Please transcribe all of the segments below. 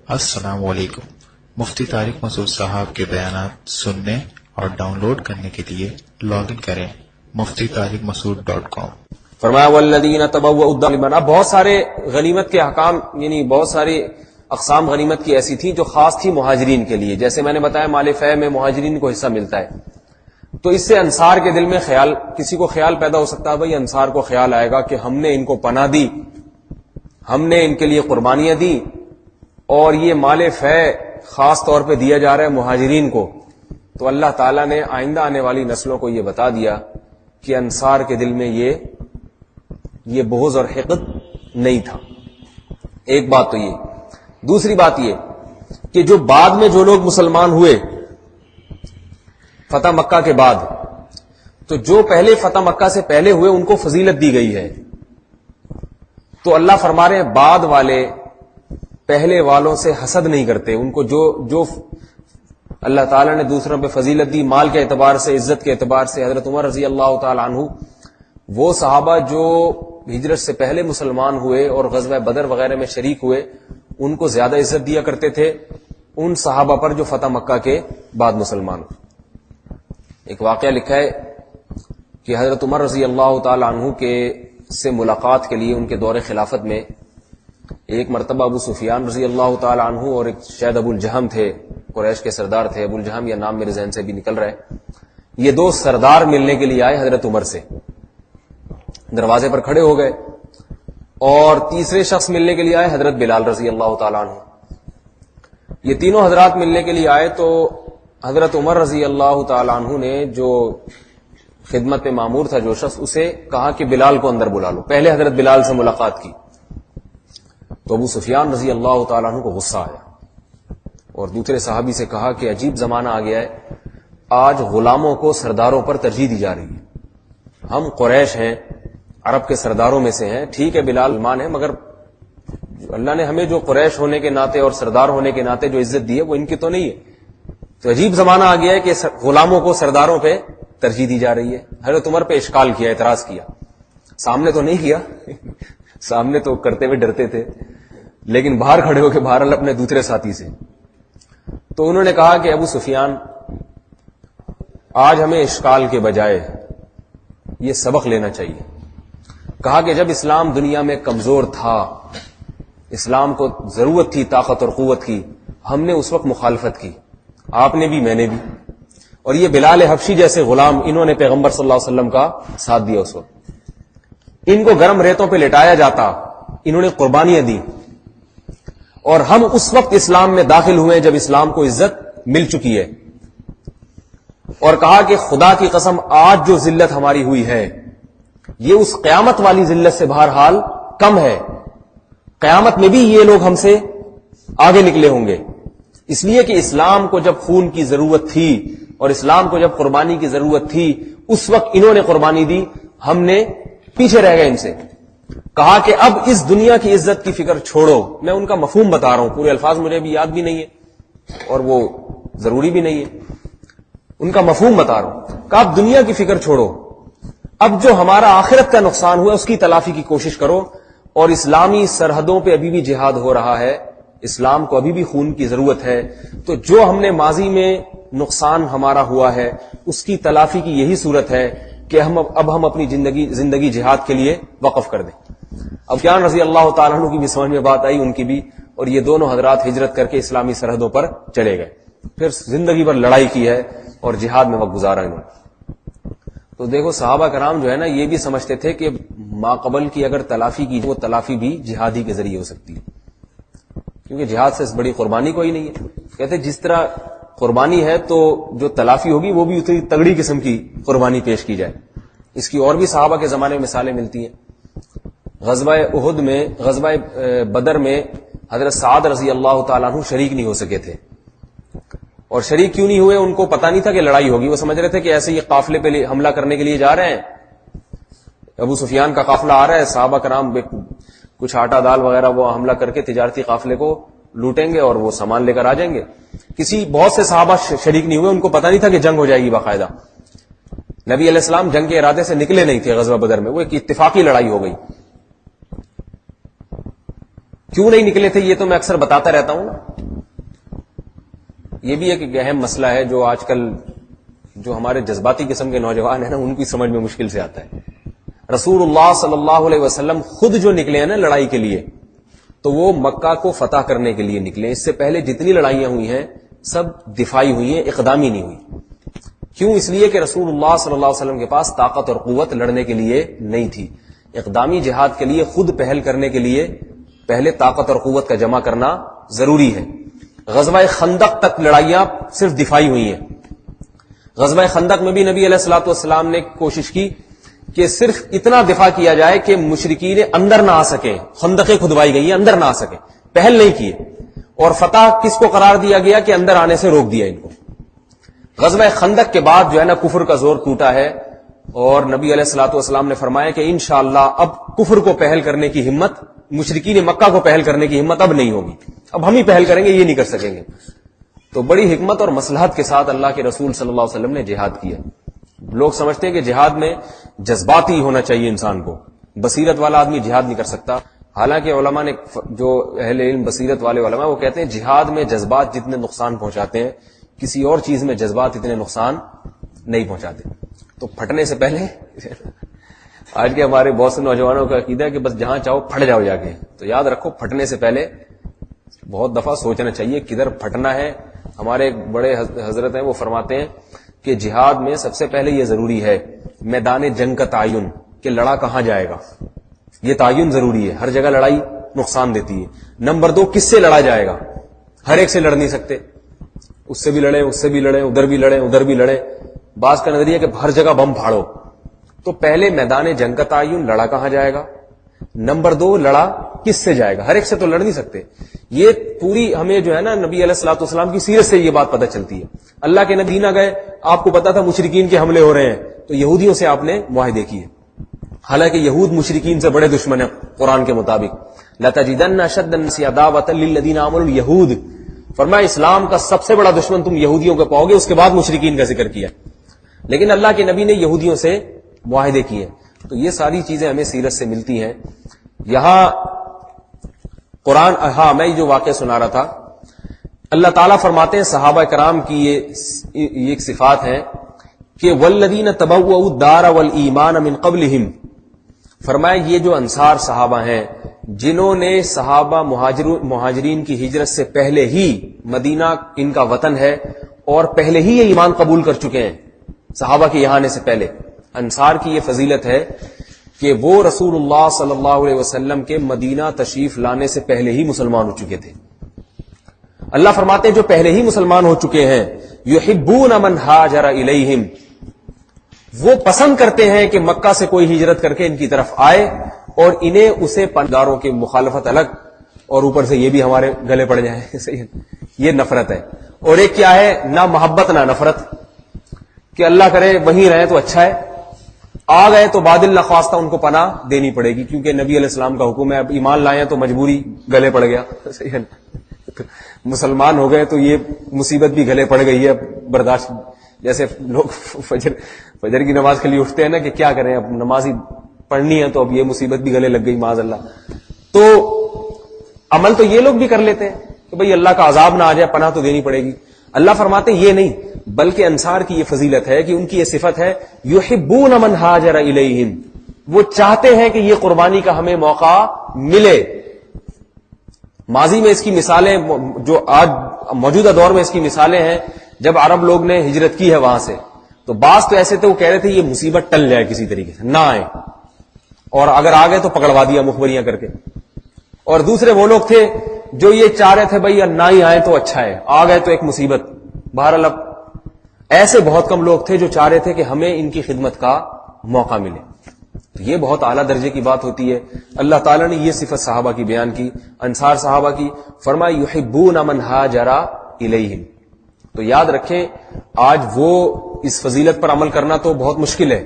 السلام علیکم۔ مفتی طارق مسعود صاحب کے بیانات سننے اور ڈاؤن لوڈ کرنے کے لیے لاگ ان کریں muftitarikmasood.com۔ فرمایا والذین تبوؤا الدار، اب بہت سارے غنیمت کے احکام، یعنی بہت ساری اقسام غنیمت کی ایسی تھی جو خاص تھی مہاجرین کے لیے. جیسے میں نے بتایا مال فیہ میں مہاجرین کو حصہ ملتا ہے، تو اس سے انصار کے دل میں خیال، کسی کو خیال پیدا ہو سکتا ہے بھائی انصار کو خیال آئے گا کہ ہم نے ان کو پناہ دی، ہم نے ان کے لیے قربانیاں دی، اور یہ مال فیہ خاص طور پہ دیا جا رہا ہے مہاجرین کو. تو اللہ تعالیٰ نے آئندہ آنے والی نسلوں کو یہ بتا دیا کہ انصار کے دل میں یہ بغض اور حقد نہیں تھا. ایک بات تو یہ. دوسری بات یہ کہ جو بعد میں جو لوگ مسلمان ہوئے فتح مکہ کے بعد، تو جو پہلے فتح مکہ سے پہلے ہوئے ان کو فضیلت دی گئی ہے. تو اللہ فرما رہے ہیں بعد والے پہلے والوں سے حسد نہیں کرتے. ان کو جو اللہ تعالیٰ نے دوسروں پہ فضیلت دی مال کے اعتبار سے، عزت کے اعتبار سے. حضرت عمر رضی اللہ تعالی عنہ، وہ صحابہ جو ہجرت سے پہلے مسلمان ہوئے اور غزوہ بدر وغیرہ میں شریک ہوئے، ان کو زیادہ عزت دیا کرتے تھے ان صحابہ پر جو فتح مکہ کے بعد مسلمان ہوئے. ایک واقعہ لکھا ہے کہ حضرت عمر رضی اللہ تعالی عنہ کے سے ملاقات کے لیے ان کے دور خلافت میں ایک مرتبہ ابو سفیان رضی اللہ تعالی عنہ اور ایک شاید ابو الجہم تھے، قریش کے سردار تھے، ابو الجہم یا نام میرے ذہن سے بھی نکل رہا ہے. یہ دو سردار ملنے کے لیے آئے حضرت عمر سے، دروازے پر کھڑے ہو گئے. اور تیسرے شخص ملنے کے لیے آئے حضرت بلال رضی اللہ تعالی عنہ. یہ تینوں حضرات ملنے کے لیے آئے تو حضرت عمر رضی اللہ تعالی عنہ نے جو خدمت میں مامور تھا جو شخص، اسے کہا کہ بلال کو اندر بلا لو. پہلے حضرت بلال سے ملاقات کی تو ابو سفیان رضی اللہ تعالی عنہ کو غصہ آیا اور دوسرے صحابی سے کہا کہ عجیب زمانہ آ گیا ہے، آج غلاموں کو سرداروں پر ترجیح دی جا رہی ہے. ہم قریش ہیں، عرب کے سرداروں میں سے ہیں، ٹھیک ہے بلال مان ہے، مگر اللہ نے ہمیں جو قریش ہونے کے ناطے اور سردار ہونے کے ناطے جو عزت دی ہے وہ ان کی تو نہیں ہے. تو عجیب زمانہ آ گیا ہے کہ غلاموں کو سرداروں پہ ترجیح دی جا رہی ہے. حضرت عمر پہ اشکال کیا، اعتراض کیا. سامنے تو نہیں کیا سامنے تو کرتے ہوئے ڈرتے تھے، لیکن باہر کھڑے ہو کے بہرحال اپنے دوسرے ساتھی سے. تو انہوں نے کہا کہ ابو سفیان، آج ہمیں اشکال کے بجائے یہ سبق لینا چاہیے. کہا کہ جب اسلام دنیا میں کمزور تھا، اسلام کو ضرورت تھی طاقت اور قوت کی، ہم نے اس وقت مخالفت کی، آپ نے بھی میں نے بھی. اور یہ بلال حبشی جیسے غلام، انہوں نے پیغمبر صلی اللہ علیہ وسلم کا ساتھ دیا اس وقت. ان کو گرم ریتوں پہ لٹایا جاتا، انہوں نے قربانیاں دی. اور ہم اس وقت اسلام میں داخل ہوئے جب اسلام کو عزت مل چکی ہے. اور کہا کہ خدا کی قسم آج جو ذلت ہماری ہوئی ہے یہ اس قیامت والی ذلت سے بہرحال کم ہے. قیامت میں بھی یہ لوگ ہم سے آگے نکلے ہوں گے. اس لیے کہ اسلام کو جب خون کی ضرورت تھی اور اسلام کو جب قربانی کی ضرورت تھی، اس وقت انہوں نے قربانی دی، ہم نے پیچھے رہ گئے ان سے. کہا کہ اب اس دنیا کی عزت کی فکر چھوڑو. میں ان کا مفہوم بتا رہا ہوں، پورے الفاظ مجھے بھی یاد بھی نہیں ہے اور وہ ضروری بھی نہیں ہے، ان کا مفہوم بتا رہا ہوں. کہ اب دنیا کی فکر چھوڑو، اب جو ہمارا آخرت کا نقصان ہوا اس کی تلافی کی کوشش کرو. اور اسلامی سرحدوں پہ ابھی بھی جہاد ہو رہا ہے، اسلام کو ابھی بھی خون کی ضرورت ہے. تو جو ہم نے ماضی میں نقصان ہمارا ہوا ہے اس کی تلافی کی یہی صورت ہے کہ اب ہم اپنی زندگی جہاد کے لیے وقف کر دیں. اب سفیان رضی اللہ تعالیٰ عنہ کی بھی سمجھ میں بات آئی، ان کی بھی. اور یہ دونوں حضرات ہجرت کر کے اسلامی سرحدوں پر چلے گئے، پھر زندگی بھر لڑائی کی ہے اور جہاد میں وقت گزارا انہوں نے. تو دیکھو صحابہ کرام جو ہے نا، یہ بھی سمجھتے تھے کہ ماقبل کی اگر تلافی کی، وہ تلافی بھی جہادی کے ذریعے ہو سکتی ہے، کیونکہ جہاد سے اس بڑی قربانی کوئی نہیں ہے. کہتے جس طرح قربانی ہے تو جو تلافی ہوگی وہ بھی اتنی تگڑی قسم کی قربانی پیش کی جائے. اس کی اور بھی صحابہ کے زمانے میں مثالیں ملتی ہیں. غزوہ احد میں، غزوہ بدر میں حضرت سعد رضی اللہ تعالیٰ عنہ شریک نہیں ہو سکے تھے. اور شریک کیوں نہیں ہوئے؟ ان کو پتہ نہیں تھا کہ لڑائی ہوگی. وہ سمجھ رہے تھے کہ ایسے یہ قافلے پہ حملہ کرنے کے لیے جا رہے ہیں، ابو سفیان کا قافلہ آ رہا ہے، صحابہ کرام کچھ آٹا دال وغیرہ وہ حملہ کر کے تجارتی قافلے کو لوٹیں گے اور وہ سامان لے کر آ جائیں گے. بہت سے صحابہ شریک نہیں ہوئے، ان کو پتہ نہیں تھا کہ جنگ ہو جائے گی باقاعدہ. نبی علیہ السلام جنگ کے ارادے سے نکلے نہیں تھے غزوہ بدر میں، وہ ایک اتفاقی لڑائی ہو گئی. کیوں نہیں نکلے تھے یہ تو میں اکثر بتاتا رہتا ہوں نا. یہ بھی ایک اہم مسئلہ ہے جو آج کل جو ہمارے جذباتی قسم کے نوجوان ہیں نا ان کی سمجھ میں مشکل سے آتا ہے. رسول اللہ صلی اللہ علیہ وسلم خود جو نکلے ہیں نا لڑائی کے لیے تو وہ مکہ کو فتح کرنے کے لیے نکلے. اس سے پہلے جتنی لڑائیاں ہوئی ہیں سب دفاعی ہوئی ہیں, اقدامی نہیں ہوئی. کیوں؟ اس لیے کہ رسول اللہ صلی اللہ علیہ وسلم کے پاس طاقت اور قوت لڑنے کے لیے نہیں تھی. اقدامی جہاد کے لیے خود پہل کرنے کے لیے پہلے طاقت اور قوت کا جمع کرنا ضروری ہے. غزوہ خندق تک لڑائیاں صرف دفاعی ہوئی ہیں. غزوہ خندق میں بھی نبی علیہ الصلوۃ والسلام نے کوشش کی کہ صرف اتنا دفاع کیا جائے کہ مشرکین اندر نہ آ سکیں. خندقیں کھدوائی گئی ہیں, اندر نہ آ سکیں, پہل نہیں کیے. اور فتح کس کو قرار دیا گیا کہ اندر آنے سے روک دیا ان کو. غزوہ خندق کے بعد جو ہے نا کفر کا زور ٹوٹا ہے اور نبی علیہ الصلوۃ والسلام نے فرمایا کہ انشاءاللہ اب کفر کو پہل کرنے کی ہمت, مشرکین مکہ کو پہل کرنے کی ہمت اب نہیں ہوگی, اب ہم ہی پہل کریں گے, یہ نہیں کر سکیں گے. تو بڑی حکمت اور مصلحت کے ساتھ اللہ کے رسول صلی اللہ علیہ وسلم نے جہاد کیا. لوگ سمجھتے ہیں کہ جہاد میں جذباتی ہونا چاہیے انسان کو, بصیرت والا آدمی جہاد نہیں کر سکتا. حالانکہ علماء نے, جو اہل علم بصیرت والے علماء وہ کہتے ہیں جہاد میں جذبات جتنے نقصان پہنچاتے ہیں کسی اور چیز میں جذبات اتنے نقصان نہیں پہنچاتے. تو پھٹنے سے پہلے آج کے ہمارے بہت سے نوجوانوں کا عقیدہ ہے کہ بس جہاں چاہو پھٹ جاؤ جا کے. تو یاد رکھو پھٹنے سے پہلے بہت دفعہ سوچنا چاہیے کدھر پھٹنا ہے. ہمارے ایک بڑے حضرت ہیں وہ فرماتے ہیں کہ جہاد میں سب سے پہلے یہ ضروری ہے میدان جنگ کا تعین, کہ لڑا کہاں جائے گا, یہ تعین ضروری ہے. ہر جگہ لڑائی نقصان دیتی ہے. نمبر 2, کس سے لڑا جائے گا. ہر ایک سے لڑ نہیں سکتے, اس سے بھی لڑیں, اس سے بھی لڑیں, ادھر بھی لڑیں, ادھر بھی لڑیں. بعض کا نظریہ کہ ہر جگہ بم پھاڑو. تو پہلے میدان جنگ کا تعین, لڑا کہاں جائے گا. نمبر 2, لڑا کس سے جائے گا. ہر ایک سے تو لڑ نہیں سکتے. یہ پوری ہمیں جو ہے نا نبی علیہ الصلوۃ والسلام کی سیرت سے یہ بات پتہ چلتی ہے. اللہ کے نبی نہ گئے, آپ کو پتا تھا مشرکین کے حملے ہو رہے ہیں, تو یہودیوں سے آپ نے معاہدے کیے. حالانکہ یہود مشرکین سے بڑے دشمن ہیں قرآن کے مطابق. لَتَجِدَنَّ أَشَدَّ النَّاسِ عَدَاوَةً لِلَّذِينَ آمَنُوا الْيَهُودُ, فرمایا اسلام کا سب سے بڑا دشمن تم یہودیوں کو پاؤ گے. اس کے بعد مشرکین کا ذکر کیا, لیکن اللہ کے نبی نے یہودیوں سے معاہدے کیے. تو یہ ساری چیزیں ہمیں سیرت سے ملتی ہیں. یہاں قرآن, ہاں میں جو واقعہ سنا رہا تھا, اللہ تعالیٰ فرماتے ہیں صحابہ کرام کی یہ ایک صفات ہے کہ والذین تبوؤوا الدار والایمان من قبلہم, فرمایا یہ جو انصار صحابہ ہیں جنہوں نے صحابہ مہاجرین کی ہجرت سے پہلے ہی, مدینہ ان کا وطن ہے اور پہلے ہی یہ ایمان قبول کر چکے ہیں صحابہ کے یہاں آنے سے پہلے. انصار کی یہ فضیلت ہے کہ وہ رسول اللہ صلی اللہ علیہ وسلم کے مدینہ تشریف لانے سے پہلے ہی مسلمان ہو چکے تھے. اللہ فرماتے ہیں جو پہلے ہی مسلمان ہو چکے ہیں, یحبون من ہاجر الیہم, وہ پسند کرتے ہیں کہ مکہ سے کوئی ہجرت کر کے ان کی طرف آئے اور انہیں اسے پنداروں کی مخالفت الگ, اور اوپر سے یہ بھی ہمارے گلے پڑ جائیں, یہ نفرت ہے. اور ایک کیا ہے, نہ محبت نہ نفرت, کہ اللہ کرے وہیں رہے تو اچھا ہے, آ گئے تو بادل نخواستہ ان کو پناہ دینی پڑے گی, کیونکہ نبی علیہ السلام کا حکم ہے. اب ایمان لائے تو مجبوری گلے پڑ گیا, مسلمان ہو گئے تو یہ مصیبت بھی گلے پڑ گئی ہے, برداشت. جیسے لوگ فجر کی نماز کے لیے اٹھتے ہیں نا کہ کیا کریں, اب نماز ہی پڑھنی ہے تو اب یہ مصیبت بھی گلے لگ گئی معاذ اللہ. تو عمل تو یہ لوگ بھی کر لیتے ہیں کہ بھئی اللہ کا عذاب نہ آ جائے, پناہ تو دینی پڑے گی. اللہ فرماتے ہیں یہ نہیں, بلکہ انصار کی یہ فضیلت ہے کہ ان کی یہ صفت ہے یحبون من ہاجر الیہم, وہ چاہتے ہیں کہ یہ قربانی کا ہمیں موقع ملے. ماضی میں اس کی مثالیں, جو آج موجودہ دور میں اس کی مثالیں ہیں, جب عرب لوگ نے ہجرت کی ہے وہاں سے, تو بعض تو ایسے تھے وہ کہہ رہے تھے یہ مصیبت ٹل جائے کسی طریقے سے, نہ آئے, اور اگر آ گئے تو پکڑوا دیا مخبریاں کر کے. اور دوسرے وہ لوگ تھے جو یہ چاہ رہے تھے بھائی نہ ہی آئے تو اچھا ہے, آ گئے تو ایک مصیبت. بہرحال اب ایسے بہت کم لوگ تھے جو چاہ رہے تھے کہ ہمیں ان کی خدمت کا موقع ملے. تو یہ بہت اعلیٰ درجے کی بات ہوتی ہے. اللہ تعالیٰ نے یہ صفت صحابہ کی بیان کی, انصار صحابہ کی, فرمایا یحبون من ہاجر الیہم. تو یاد رکھیں آج وہ اس فضیلت پر عمل کرنا تو بہت مشکل ہے,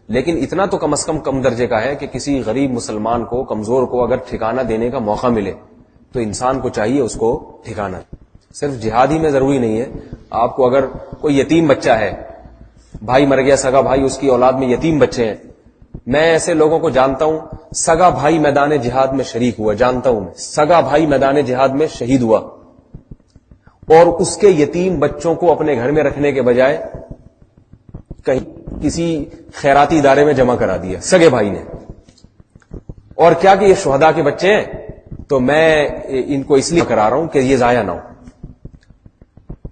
لیکن اتنا تو کم از کم درجے کا ہے کہ کسی غریب مسلمان کو, کمزور کو اگر ٹھکانہ دینے کا موقع ملے تو انسان کو چاہیے اس کو ٹھکانہ. صرف جہاد ہی میں ضروری نہیں ہے, آپ کو اگر کوئی یتیم بچہ ہے, بھائی مر گیا سگا بھائی, اس کی اولاد میں یتیم بچے ہیں, میں ایسے لوگوں کو جانتا ہوں، سگا بھائی میدان جہاد میں شریک ہوا، جانتا ہوں میں، سگا بھائی میدان جہاد میں شہید ہوا، اور اس کے یتیم بچوں کو اپنے گھر میں رکھنے کے بجائے کہیں کسی خیراتی ادارے میں جمع کرا دیا سگے بھائی نے. اور کیا کہ یہ شہداء کے بچے ہیں تو میں ان کو اس لیے کرا رہا ہوں کہ یہ ضائع نہ ہو.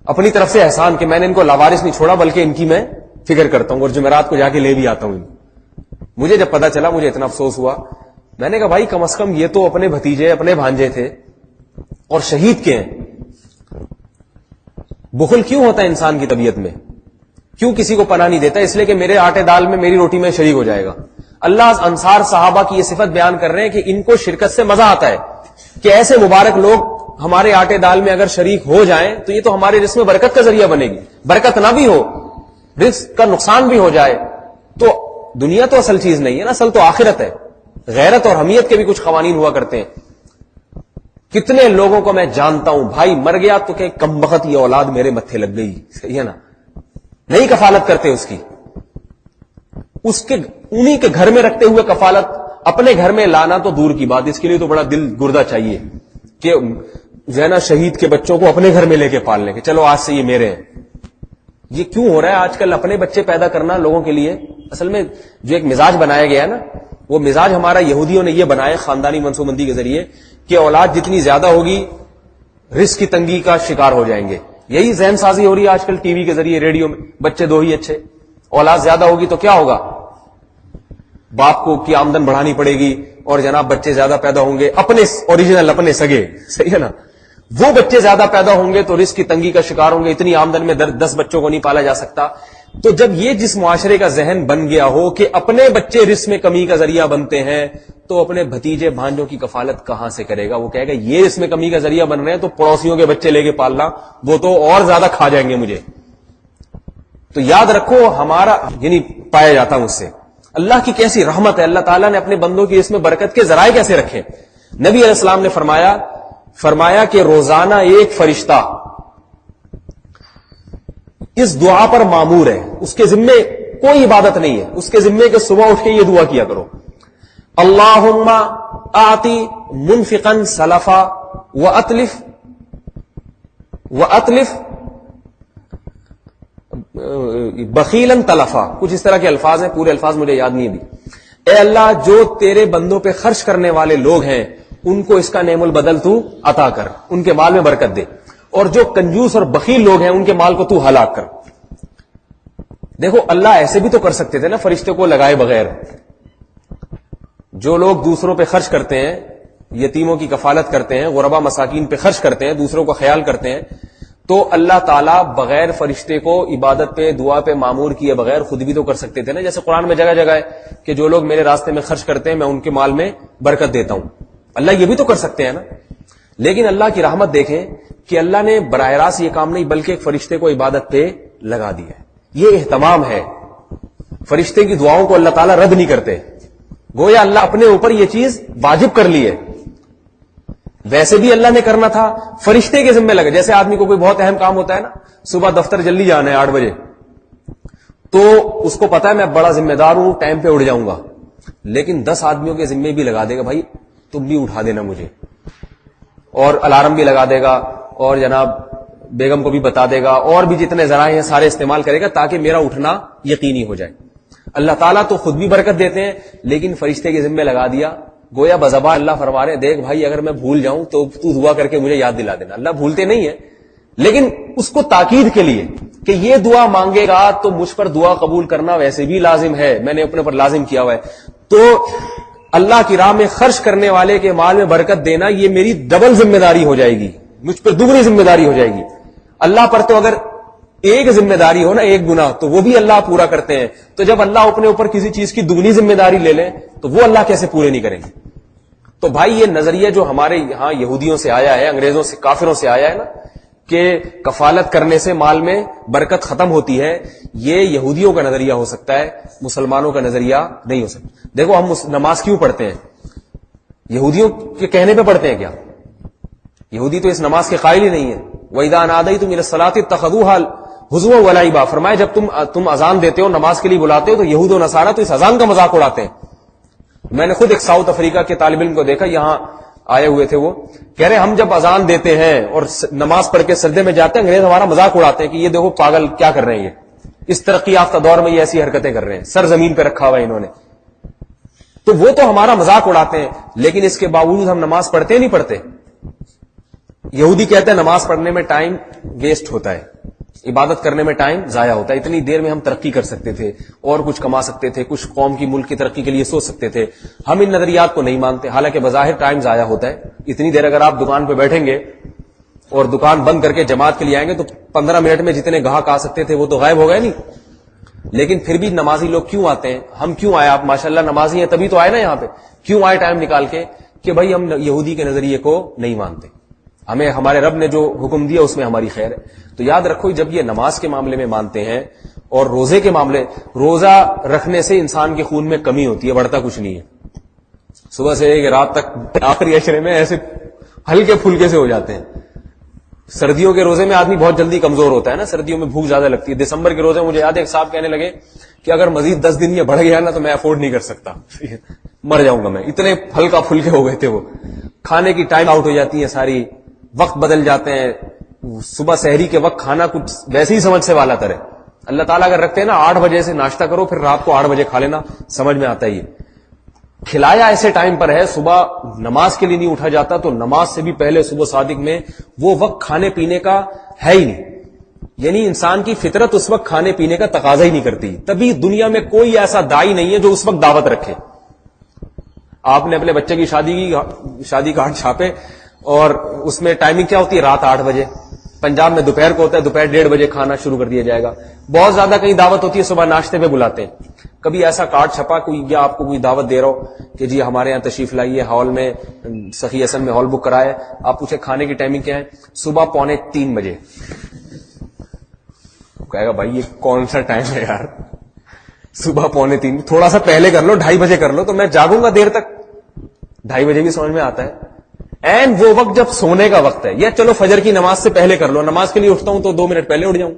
اپنی طرف سے احسان کہ میں نے ان کو لاوارث نہیں چھوڑا بلکہ ان کی میں فکر کرتا ہوں اور جمعرات کو جا کے لے بھی آتا ہوں. مجھے جب پتا چلا مجھے اتنا افسوس ہوا. میں نے کہا بھائی کم از کم یہ تو اپنے بھتیجے اپنے بھانجے تھے اور شہید کے ہیں. بخل کیوں ہوتا ہے انسان کی طبیعت میں؟ کیوں کسی کو پناہ نہیں دیتا؟ اس لیے کہ میرے آٹے دال میں میری روٹی میں شریک ہو جائے گا. اللہ انصار صحابہ کی یہ صفت بیان کر رہے ہیں کہ ان کو شرکت سے مزہ آتا ہے کہ ایسے مبارک لوگ ہمارے آٹے دال میں اگر شریک ہو جائیں تو یہ تو ہمارے رزق میں برکت کا ذریعہ بنے گی. برکت نہ بھی ہو، رزق کا نقصان بھی ہو جائے تو دنیا تو اصل چیز نہیں ہے نا، اصل تو آخرت ہے. غیرت اور حمیت کے بھی کچھ قوانین ہوا کرتے ہیں. کتنے لوگوں کو میں جانتا ہوں بھائی مر گیا تو کہ کم بخت یہ اولاد میرے متھے لگ گئی، صحیح ہے نا، نہیں کفالت کرتے اس کی. اس کے انہی کے گھر میں رکھتے ہوئے کفالت اپنے گھر میں لانا تو دور کی بات، اس کے لیے تو بڑا دل گردہ چاہیے کہ جو ہے نا شہید کے بچوں کو اپنے گھر میں لے کے پال لیں کہ چلو آج سے یہ میرے ہیں. یہ کیوں ہو رہا ہے آج کل؟ اپنے بچے پیدا کرنا لوگوں کے لیے اصل میں جو ایک مزاج بنایا گیا ہے نا، وہ مزاج ہمارا یہودیوں نے یہ بنایا خاندانی منصوبہ بندی کے ذریعے کہ اولاد جتنی زیادہ ہوگی رزق کی تنگی کا شکار ہو جائیں گے. یہی ذہن سازی ہو رہی ہے آج کل ٹی وی کے ذریعے، ریڈیو میں. بچے دو ہی اچھے، اولاد زیادہ ہوگی تو کیا ہوگا؟ باپ کو کی آمدن بڑھانی پڑے گی اور جناب بچے زیادہ پیدا ہوں گے، اپنے اوریجنل اپنے سگے، صحیح ہے نا. وہ بچے زیادہ پیدا ہوں گے تو رزق کی تنگی کا شکار ہوں گے. اتنی آمدن میں 10 بچوں کو نہیں پالا جا سکتا. تو جب یہ جس معاشرے کا ذہن بن گیا ہو کہ اپنے بچے رزق میں کمی کا ذریعہ بنتے ہیں تو اپنے بھتیجے بھانجوں کی کفالت کہاں سے کرے گا؟ وہ کہے گا یہ رزق میں کمی کا ذریعہ بن رہے ہیں تو پڑوسیوں کے بچے لے کے پالنا، وہ تو اور زیادہ کھا جائیں گے مجھے. تو یاد رکھو ہمارا یعنی پایا جاتا مجھ سے. اللہ کی کیسی رحمت ہے، اللہ تعالیٰ نے اپنے بندوں کی اس میں برکت کے ذرائع کیسے رکھے. نبی علیہ السلام نے فرمایا کہ روزانہ ایک فرشتہ اس دعا پر مامور ہے، اس کے ذمے کوئی عبادت نہیں ہے، اس کے ذمے کہ صبح اٹھ کے یہ دعا کیا کرو، اللہم آتی منفقا سلفا واتلف بخیلا تلفا. کچھ اس طرح کے الفاظ ہیں، پورے الفاظ مجھے یاد نہیں دی. اے اللہ جو تیرے بندوں پہ خرچ کرنے والے لوگ ہیں ان کو اس کا نعم البدل تو عطا کر، ان کے مال میں برکت دے، اور جو کنجوس اور بخیل لوگ ہیں ان کے مال کو تو ہلاک کر. دیکھو اللہ ایسے بھی تو کر سکتے تھے نا فرشتے کو لگائے بغیر. جو لوگ دوسروں پہ خرچ کرتے ہیں، یتیموں کی کفالت کرتے ہیں، غربا مساکین پہ خرچ کرتے ہیں، دوسروں کا خیال کرتے ہیں، تو اللہ تعالیٰ بغیر فرشتے کو عبادت پہ دعا پہ معمور کیے بغیر خود بھی تو کر سکتے تھے نا. جیسے قرآن میں جگہ جگہ ہے کہ جو لوگ میرے راستے میں خرچ کرتے ہیں میں ان کے مال میں برکت دیتا ہوں. اللہ یہ بھی تو کر سکتے ہیں نا. لیکن اللہ کی رحمت دیکھیں کہ اللہ نے براہ راست یہ کام نہیں بلکہ ایک فرشتے کو عبادت پہ لگا دیا ہے. یہ اہتمام ہے. فرشتے کی دعاؤں کو اللہ تعالیٰ رد نہیں کرتے، گویا اللہ اپنے اوپر یہ چیز واجب کر لی ہے. ویسے بھی اللہ نے کرنا تھا، فرشتے کے ذمہ لگے. جیسے آدمی کو کوئی بہت اہم کام ہوتا ہے نا، صبح دفتر جلدی جانا ہے 8 بجے، تو اس کو پتا ہے میں بڑا ذمہ دار ہوں، ٹائم پہ اٹھ جاؤں گا، لیکن 10 آدمیوں کے ذمے بھی لگا دے گا، بھائی تم بھی اٹھا دینا مجھے، اور الارم بھی لگا دے گا، اور جناب بیگم کو بھی بتا دے گا، اور بھی جتنے ذرائع ہیں سارے استعمال کرے گا تاکہ میرا اٹھنا یقینی ہو جائے. اللہ تعالیٰ تو خود بھی برکت دیتے ہیں لیکن فرشتے کے ذمہ لگا دیا. گویا بزبان اللہ فرما رہے دیکھ بھائی اگر میں بھول جاؤں تو تو دعا کر کے مجھے یاد دلا دینا. اللہ بھولتے نہیں ہے، لیکن اس کو تاکید کے لیے کہ یہ دعا مانگے گا تو مجھ پر دعا قبول کرنا ویسے بھی لازم ہے، میں نے اپنے پر لازم کیا ہوا ہے. تو اللہ کی راہ میں خرچ کرنے والے کے مال میں برکت دینا یہ میری ڈبل ذمہ داری ہو جائے گی، مجھ پر دوگنی ذمہ داری ہو جائے گی. اللہ پر تو اگر ایک ذمہ داری ہو نا، ایک گناہ، تو وہ بھی اللہ پورا کرتے ہیں. تو جب اللہ اپنے اوپر کسی چیز کی دگنی ذمہ داری لے لیں تو وہ اللہ کیسے پورے نہیں کریں گے؟ تو بھائی یہ نظریہ جو ہمارے یہاں یہودیوں سے آیا ہے، انگریزوں سے، کافروں سے آیا ہے نا، کہ کفالت کرنے سے مال میں برکت ختم ہوتی ہے، یہ یہودیوں کا نظریہ ہو سکتا ہے، مسلمانوں کا نظریہ نہیں ہو سکتا. دیکھو ہم نماز کیوں پڑھتے ہیں؟ یہودیوں کے کہنے پہ پڑھتے ہیں کیا؟ یہودی تو اس نماز کے قائل ہی نہیں ہے. وَإِذَا نَادَيْتُمْ إِلَى الصَّلَاةِ اتَّخَذُوهَا حضو ولعبا، فرمایا جب تم اذان دیتے ہو، نماز کے لیے بلاتے ہو، تو یہود و نصارہ تو اس اذان کا مذاق اڑاتے ہیں. میں نے خود ایک ساؤتھ افریقہ کے طالب علم کو دیکھا، یہاں آئے ہوئے تھے، وہ کہہ رہے ہم جب اذان دیتے ہیں اور نماز پڑھ کے سجدے میں جاتے ہیں، انگریز ہمارا مذاق اڑاتے ہیں کہ یہ دیکھو پاگل کیا کر رہے ہیں، یہ اس ترقی یافتہ دور میں یہ ایسی حرکتیں کر رہے ہیں، سر زمین پہ رکھا ہوا ہے انہوں نے. تو وہ تو ہمارا مذاق اڑاتے ہیں، لیکن اس کے باوجود ہم نماز پڑھتے نہیں پڑھتے. یہودی کہتے ہیں نماز پڑھنے میں ٹائم ویسٹ ہوتا ہے، عبادت کرنے میں ٹائم ضائع ہوتا ہے، اتنی دیر میں ہم ترقی کر سکتے تھے اور کچھ کما سکتے تھے، کچھ قوم کی ملک کی ترقی کے لیے سوچ سکتے تھے. ہم ان نظریات کو نہیں مانتے، حالانکہ بظاہر ٹائم ضائع ہوتا ہے. اتنی دیر اگر آپ دکان پہ بیٹھیں گے اور دکان بند کر کے جماعت کے لیے آئیں گے تو 15 منٹ میں جتنے گاہک آ سکتے تھے وہ تو غائب ہو گئے نہیں. لیکن پھر بھی نمازی لوگ کیوں آتے ہیں؟ ہم کیوں آئے؟ آپ ماشاءاللہ نمازی ہیں تبھی تو آئے نا یہاں پہ. کیوں آئے ٹائم نکال کے؟ کہ بھائی ہم یہودی کے نظریے کو نہیں مانتے، ہمیں ہمارے رب نے جو حکم دیا اس میں ہماری خیر ہے. تو یاد رکھو، جب یہ نماز کے معاملے میں مانتے ہیں اور روزے کے معاملے، روزہ رکھنے سے انسان کے خون میں کمی ہوتی ہے، بڑھتا کچھ نہیں ہے. صبح سے لے کے رات تک آخری عشرے میں ایسے ہلکے پھلکے سے ہو جاتے ہیں. سردیوں کے روزے میں آدمی بہت جلدی کمزور ہوتا ہے نا، سردیوں میں بھوک زیادہ لگتی ہے. دسمبر کے روزے مجھے یاد ہے ایک صاحب کہنے لگے کہ اگر مزید 10 دن یہ بڑھ گیا نا تو میں افورڈ نہیں کر سکتا، مر جاؤں گا میں. اتنے ہلکا پھلکے ہو گئے تھے وہ. کھانے کی ٹائم آؤٹ ہو جاتی ہے ساری، وقت بدل جاتے ہیں. صبح سحری کے وقت کھانا کچھ ویسے ہی سمجھ سے والا تر ہے. اللہ تعالیٰ اگر رکھتے ہیں نا 8 بجے سے ناشتہ کرو پھر رات کو 8 بجے کھا لینا، سمجھ میں آتا ہی ہے. کھلایا ایسے ٹائم پر ہے، صبح نماز کے لیے نہیں اٹھا جاتا تو نماز سے بھی پہلے صبح صادق میں وہ وقت کھانے پینے کا ہے ہی نہیں. یعنی انسان کی فطرت اس وقت کھانے پینے کا تقاضا ہی نہیں کرتی. تبھی دنیا میں کوئی ایسا دائی نہیں ہے جو اس وقت دعوت رکھے. آپ نے اپنے بچے کی شادی کارڈ چھاپے اور اس میں ٹائمنگ کیا ہوتی ہے؟ رات 8 بجے. پنجاب میں دوپہر کو ہوتا ہے، دوپہر 1:30 بجے کھانا شروع کر دیا جائے گا. بہت زیادہ کہیں دعوت ہوتی ہے صبح ناشتے پہ بلاتے ہیں. کبھی ایسا کارڈ چھپا کوئی یا آپ کو کوئی دعوت دے رہا ہو کہ جی ہمارے یہاں تشریف لائیے، ہال میں سخی حسن میں ہال بک کرائے، آپ پوچھے کھانے کی ٹائمنگ کیا ہے؟ صبح 2:45 بجے. کہے گا بھائی یہ کون سا ٹائم ہے یار، صبح 2:45، تھوڑا سا پہلے کر لو، 2:30 بجے کر لو تو میں جاگوں گا دیر تک. 2:30 بجے بھی سمجھ میں آتا ہے. این وہ وقت جب سونے کا وقت ہے، یا چلو فجر کی نماز سے پہلے کر لو، نماز کے لیے اٹھتا ہوں تو 2 منٹ پہلے اٹھ جاؤں.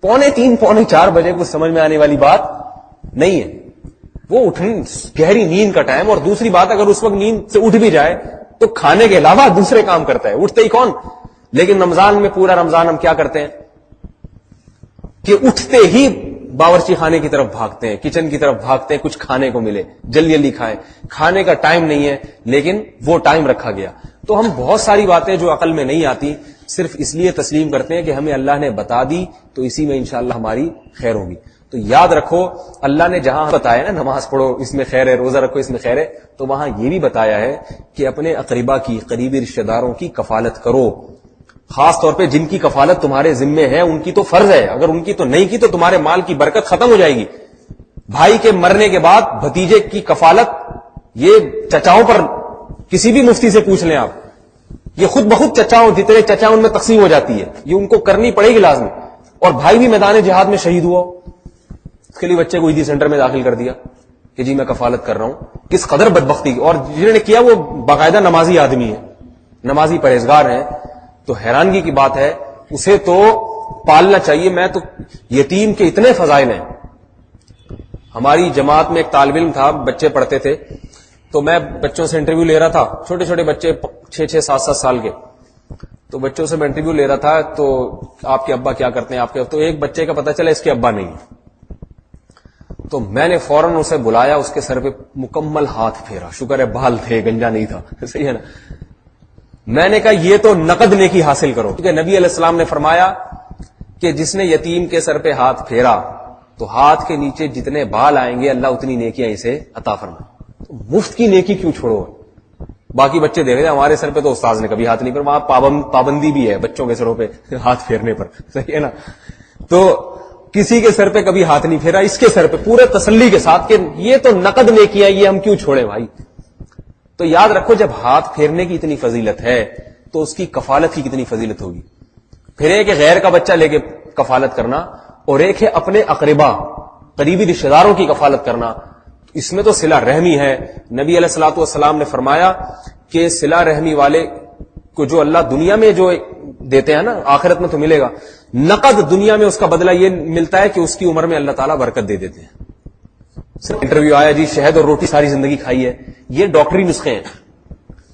3:45 4 بجے کچھ سمجھ میں آنے والی بات نہیں ہے. وہ اٹھنے گہری نیند کا ٹائم. اور دوسری بات، اگر اس وقت نیند سے اٹھ بھی جائے تو کھانے کے علاوہ دوسرے کام کرتا ہے، اٹھتے ہی کون. لیکن رمضان میں پورا رمضان ہم کیا کرتے ہیں کہ اٹھتے ہی باورچی خانے کی طرف بھاگتے ہیں، کچن کی طرف بھاگتے ہیں، کچھ کھانے کو ملے، جلدی جلدی کھائیں. کھانے کا ٹائم نہیں ہے لیکن وہ ٹائم رکھا گیا. تو ہم بہت ساری باتیں جو عقل میں نہیں آتی صرف اس لیے تسلیم کرتے ہیں کہ ہمیں اللہ نے بتا دی تو اسی میں انشاءاللہ ہماری خیر ہوگی. تو یاد رکھو، اللہ نے جہاں بتایا نا نماز پڑھو اس میں خیر ہے، روزہ رکھو اس میں خیر ہے، تو وہاں یہ بھی بتایا ہے کہ اپنے اقربا کی، قریبی رشتہ داروں کی کفالت کرو. خاص طور پہ جن کی کفالت تمہارے ذمے ہے ان کی تو فرض ہے، اگر ان کی تو نہیں کی تو تمہارے مال کی برکت ختم ہو جائے گی. بھائی کے مرنے کے بعد بھتیجے کی کفالت، یہ چچاؤں پر کسی بھی مفتی سے پوچھ لیں آپ، یہ خود بخود چچاؤں جتنے چچا ان میں تقسیم ہو جاتی ہے، یہ ان کو کرنی پڑے گی لازمی. اور بھائی بھی میدان جہاد میں شہید ہوا، اس کے لیے بچے کو عیدی سینٹر میں داخل کر دیا کہ جی میں کفالت کر رہا ہوں. کس قدر بدبختی. اور جنہوں نے کیا وہ باقاعدہ نمازی آدمی ہے، نمازی پرہیزگار ہیں. تو حیرانگی کی بات ہے، اسے تو پالنا چاہیے. میں تو یتیم کے اتنے فضائل ہیں. ہماری جماعت میں ایک طالب علم تھا، بچے پڑھتے تھے، تو میں بچوں سے انٹرویو لے رہا تھا، چھوٹے چھوٹے بچے 6 7 سال کے. تو بچوں سے میں انٹرویو لے رہا تھا، تو آپ کے ابا کیا کرتے ہیں آپ کے؟ تو ایک بچے کا پتہ چلا اس کے ابا نہیں. تو میں نے فوراً اسے بلایا، اس کے سر پہ مکمل ہاتھ پھیرا. شکر ہے بال تھے، گنجا نہیں تھا، صحیح ہے نا. میں نے کہا یہ تو نقد نیکی حاصل کرو، کیونکہ نبی علیہ السلام نے فرمایا کہ جس نے یتیم کے سر پہ ہاتھ پھیرا تو ہاتھ کے نیچے جتنے بال آئیں گے اللہ اتنی نیکیاں اسے عطا فرمائے. تو مفت کی نیکی کیوں چھوڑو؟ باقی بچے دیکھ رہے ہیں ہمارے سر پہ تو استاذ نے کبھی ہاتھ نہیں پھیرا، وہاں پابندی بھی ہے بچوں کے سروں پہ ہاتھ پھیرنے پر، صحیح ہے نا. تو کسی کے سر پہ کبھی ہاتھ نہیں پھیرا، اس کے سر پہ پورے تسلی کے ساتھ کہ یہ تو نقد نیکیاں، یہ ہم کیوں چھوڑیں بھائی. تو یاد رکھو جب ہاتھ پھیرنے کی اتنی فضیلت ہے تو اس کی کفالت کی کتنی فضیلت ہوگی. پھر ایک ہے غیر کا بچہ لے کے کفالت کرنا، اور ایک ہے اپنے اقربا قریبی رشتہ داروں کی کفالت کرنا. اس میں تو صلہ رحمی ہے. نبی علیہ الصلوۃ والسلام نے فرمایا کہ صلہ رحمی والے کو جو اللہ دنیا میں جو دیتے ہیں نا آخرت میں تو ملے گا، نقد دنیا میں اس کا بدلہ یہ ملتا ہے کہ اس کی عمر میں اللہ تعالیٰ برکت دے دیتے ہیں. صرف انٹرویو آیا جی شہد اور روٹی ساری زندگی کھائی ہے، یہ ڈاکٹری نسخے ہیں.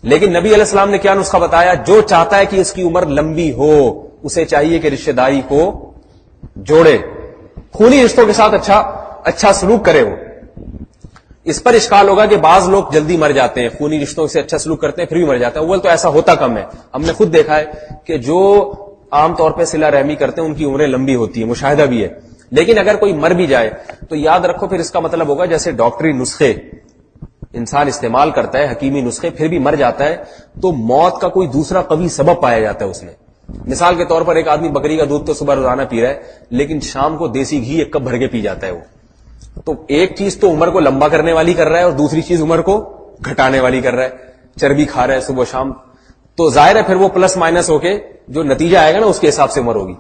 لیکن نبی علیہ السلام نے کیا نسخہ بتایا؟ جو چاہتا ہے کہ اس کی عمر لمبی ہو اسے چاہیے کہ رشتہ داری کو جوڑے، خونی رشتوں کے ساتھ اچھا سلوک کرے. وہ اس پر اشکال ہوگا کہ بعض لوگ جلدی مر جاتے ہیں، خونی رشتوں سے اچھا سلوک کرتے ہیں پھر بھی مر جاتے ہیں. اول تو ایسا ہوتا کم ہے، ہم نے خود دیکھا ہے کہ جو عام طور پہ صلہ رحمی کرتے ہیں ان کی عمریں لمبی ہوتی ہیں، مشاہدہ بھی ہے. لیکن اگر کوئی مر بھی جائے تو یاد رکھو پھر اس کا مطلب ہوگا جیسے ڈاکٹری نسخے انسان استعمال کرتا ہے، حکیمی نسخے، پھر بھی مر جاتا ہے تو موت کا کوئی دوسرا قوی سبب پایا جاتا ہے اس میں. مثال کے طور پر ایک آدمی بکری کا دودھ تو صبح روزانہ پی رہا ہے لیکن شام کو دیسی گھی ایک کپ بھر کے پی جاتا ہے. وہ تو ایک چیز تو عمر کو لمبا کرنے والی کر رہا ہے اور دوسری چیز عمر کو گھٹانے والی کر رہا ہے. چربی کھا رہا ہے صبح شام، تو ظاہر ہے پھر وہ پلس مائنس ہو کے جو نتیجہ آئے گا نا اس کے حساب سے عمر ہوگی.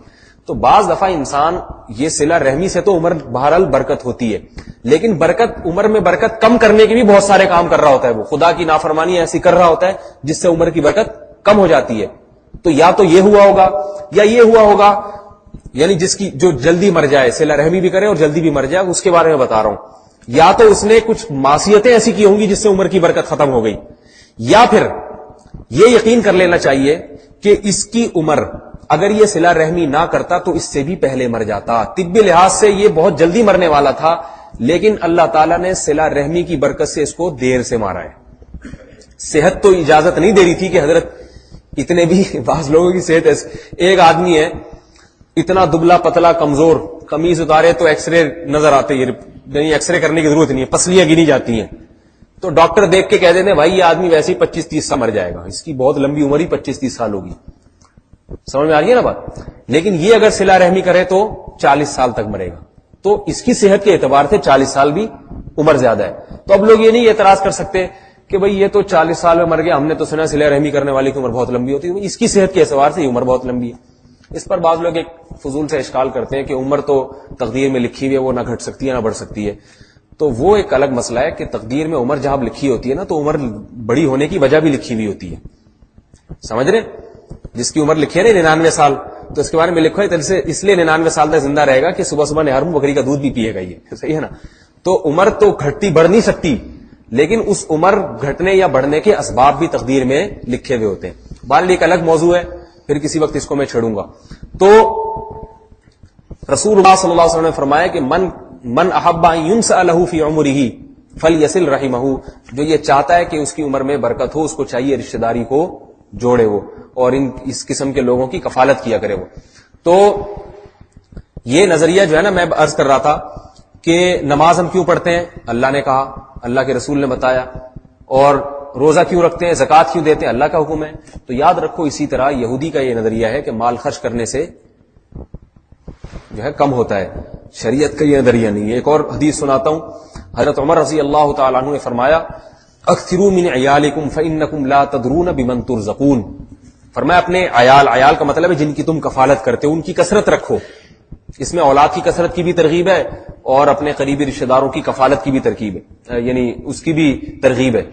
تو بعض دفعہ انسان یہ صلہ رحمی سے تو عمر بہرحال برکت ہوتی ہے، لیکن عمر میں برکت کم کرنے کے بھی بہت سارے کام کر رہا ہوتا ہے. وہ خدا کی نافرمانی ایسی کر رہا ہوتا ہے جس سے عمر کی برکت کم ہو جاتی ہے. تو یا تو یہ ہوا ہوگا یا یہ ہوا ہوگا، یعنی جو جلدی مر جائے، صلہ رحمی بھی کرے اور جلدی بھی مر جائے، اس کے بارے میں بتا رہا ہوں. یا تو اس نے کچھ معصیتیں ایسی کی ہوں گی جس سے عمر کی برکت ختم ہو گئی، یا پھر یہ یقین کر لینا چاہیے کہ اس کی عمر اگر یہ صلہ رحمی نہ کرتا تو اس سے بھی پہلے مر جاتا. طبی لحاظ سے یہ بہت جلدی مرنے والا تھا لیکن اللہ تعالیٰ نے صلہ رحمی کی برکت سے اس کو دیر سے مارا ہے. صحت تو اجازت نہیں دے رہی تھی کہ حضرت اتنے بھی بعض لوگوں کی صحت ایک آدمی ہے اتنا دبلا پتلا کمزور، قمیض اتارے تو ایکس رے نظر آتے، یعنی ایکس رے کرنے کی ضرورت نہیں ہے، پسلیاں گنی جاتی ہیں. تو ڈاکٹر دیکھ کے کہہ دیتے ہیں بھائی یہ آدمی ویسے ہی 25-30 سال مر جائے گا، اس کی بہت لمبی عمر ہی 25-30 سال ہوگی. سمجھ میں آ رہی ہے نا بات؟ لیکن یہ اگر صلہ رحمی کرے تو 40 سال تک مرے گا. تو اس کی صحت کے اعتبار سے 40 سال بھی عمر زیادہ ہے. تو اب لوگ یہ نہیں اعتراض کر سکتے کہ بھئی یہ تو 40 سال میں مر گیا، ہم نے تو سنا صلہ رحمی کرنے والے کی عمر بہت لمبی ہوتی ہے. اس کی صحت کے اعتبار سے یہ عمر بہت لمبی ہے. اس پر بعض لوگ ایک فضول سے اشکال کرتے ہیں کہ عمر تو تقدیر میں لکھی ہوئی ہے، وہ نہ گھٹ سکتی ہے نہ بڑھ سکتی ہے. تو وہ ایک الگ مسئلہ ہے کہ تقدیر میں عمر جہاں لکھی ہوتی ہے نا تو عمر بڑی ہونے کی وجہ بھی لکھی ہوئی ہوتی ہے. سمجھ رہے؟ جس کی عمر لکھی ہے نا 99 سال، تو اس کے بارے میں لکھو ہے اس لیے 99 سال تک زندہ رہے گا کہ صبح صبح نہر میں بکری کا دودھ بھی پیے گا. یہ صحیح ہے نا؟ تو عمر تو گھٹتی بڑھ نہیں سکتی، لیکن اس عمر گھٹنے یا بڑھنے کے اسباب بھی تقدیر میں لکھے ہوئے ہوتے ہیں. بہرحال ایک الگ موضوع ہے، پھر کسی وقت اس کو میں چھیڑوں گا. تو رسول اللہ صلی اللہ علیہ وسلم نے فرمایا کہ من احب ان ينسأ له في عمره فليصل رحمه، جو یہ چاہتا ہے کہ اس کی عمر میں برکت ہو اس کو چاہیے رشتہ داری کو جوڑے وہ اور اس قسم کے لوگوں کی کفالت کیا کرے وہ. تو یہ نظریہ جو ہے نا، میں عرض کر رہا تھا کہ نماز ہم کیوں پڑھتے ہیں؟ اللہ نے کہا، اللہ کے رسول نے بتایا. اور روزہ کیوں رکھتے ہیں، زکوٰۃ کیوں دیتے ہیں؟ اللہ کا حکم ہے. تو یاد رکھو اسی طرح یہودی کا یہ نظریہ ہے کہ مال خرچ کرنے سے جو ہے کم ہوتا ہے، شریعت کا یہ نظریہ نہیں ہے. ایک اور حدیث سناتا ہوں. حضرت عمر رضی اللہ تعالیٰ عنہ نے فرمایا اکثروا من عیالکم فانکم لا تدرون بمن ترزقون. فرمایا اپنے عیال کا مطلب ہے جن کی تم کفالت کرتے ہو ان کی کثرت رکھو. اس میں اولاد کی کثرت کی بھی ترغیب ہے اور اپنے قریبی رشتہ داروں کی کفالت کی بھی ترکیب ہے، یعنی اس کی بھی ترغیب ہے.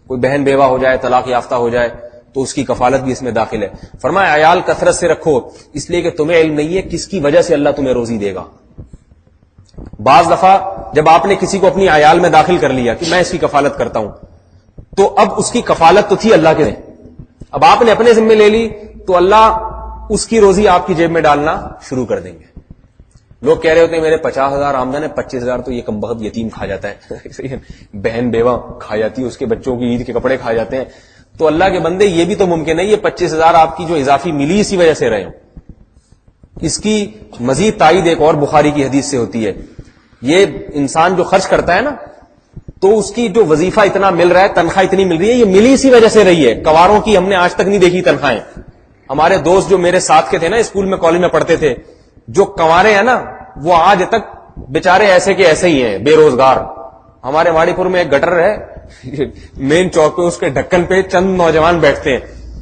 کوئی بہن بیوہ ہو جائے، طلاق یافتہ ہو جائے تو اس کی کفالت بھی اس میں داخل ہے. فرمایا عیال کثرت سے رکھو اس لیے کہ تمہیں علم نہیں ہے کس کی وجہ سے اللہ تمہیں روزی دے گا. بعض دفعہ جب آپ نے کسی کو اپنی عیال میں داخل کر لیا کہ میں اس کی کفالت کرتا ہوں، تو اب اس کی کفالت تو تھی اللہ کے، اب آپ نے اپنے ذمہ لے لی تو اللہ اس کی روزی آپ کی جیب میں ڈالنا شروع کر دیں گے. لوگ کہہ رہے ہوتے ہیں میرے 50,000 آمدن ہے، 25,000 تو یہ کم بخت یتیم کھا جاتا ہے بہن بیوہ کھا جاتی ہے، اس کے بچوں کی عید کے کپڑے کھا جاتے ہیں. تو اللہ کے بندے یہ بھی تو ممکن ہے یہ 25,000 آپ کی جو اضافی ملی اسی وجہ سے رہے ہوں. اس کی مزید تائید ایک اور بخاری کی حدیث سے ہوتی ہے. یہ انسان جو خرچ کرتا ہے نا تو اس کی جو وظیفہ اتنا مل رہا ہے، تنخواہ اتنی مل رہی ہے، یہ ملی اسی وجہ سے رہی ہے. کواروں کی ہم نے آج تک نہیں دیکھی تنخواہیں. ہمارے دوست جو میرے ساتھ کے تھے نا، اسکول میں کالج میں پڑھتے تھے، جو کنوارے ہیں نا وہ آج تک بیچارے ایسے کے ایسے ہی ہیں، بے روزگار. ہمارے ماڑی پور میں ایک گٹر ہے مین چوک پہ، اس کے ڈھکن پہ چند نوجوان بیٹھتے ہیں.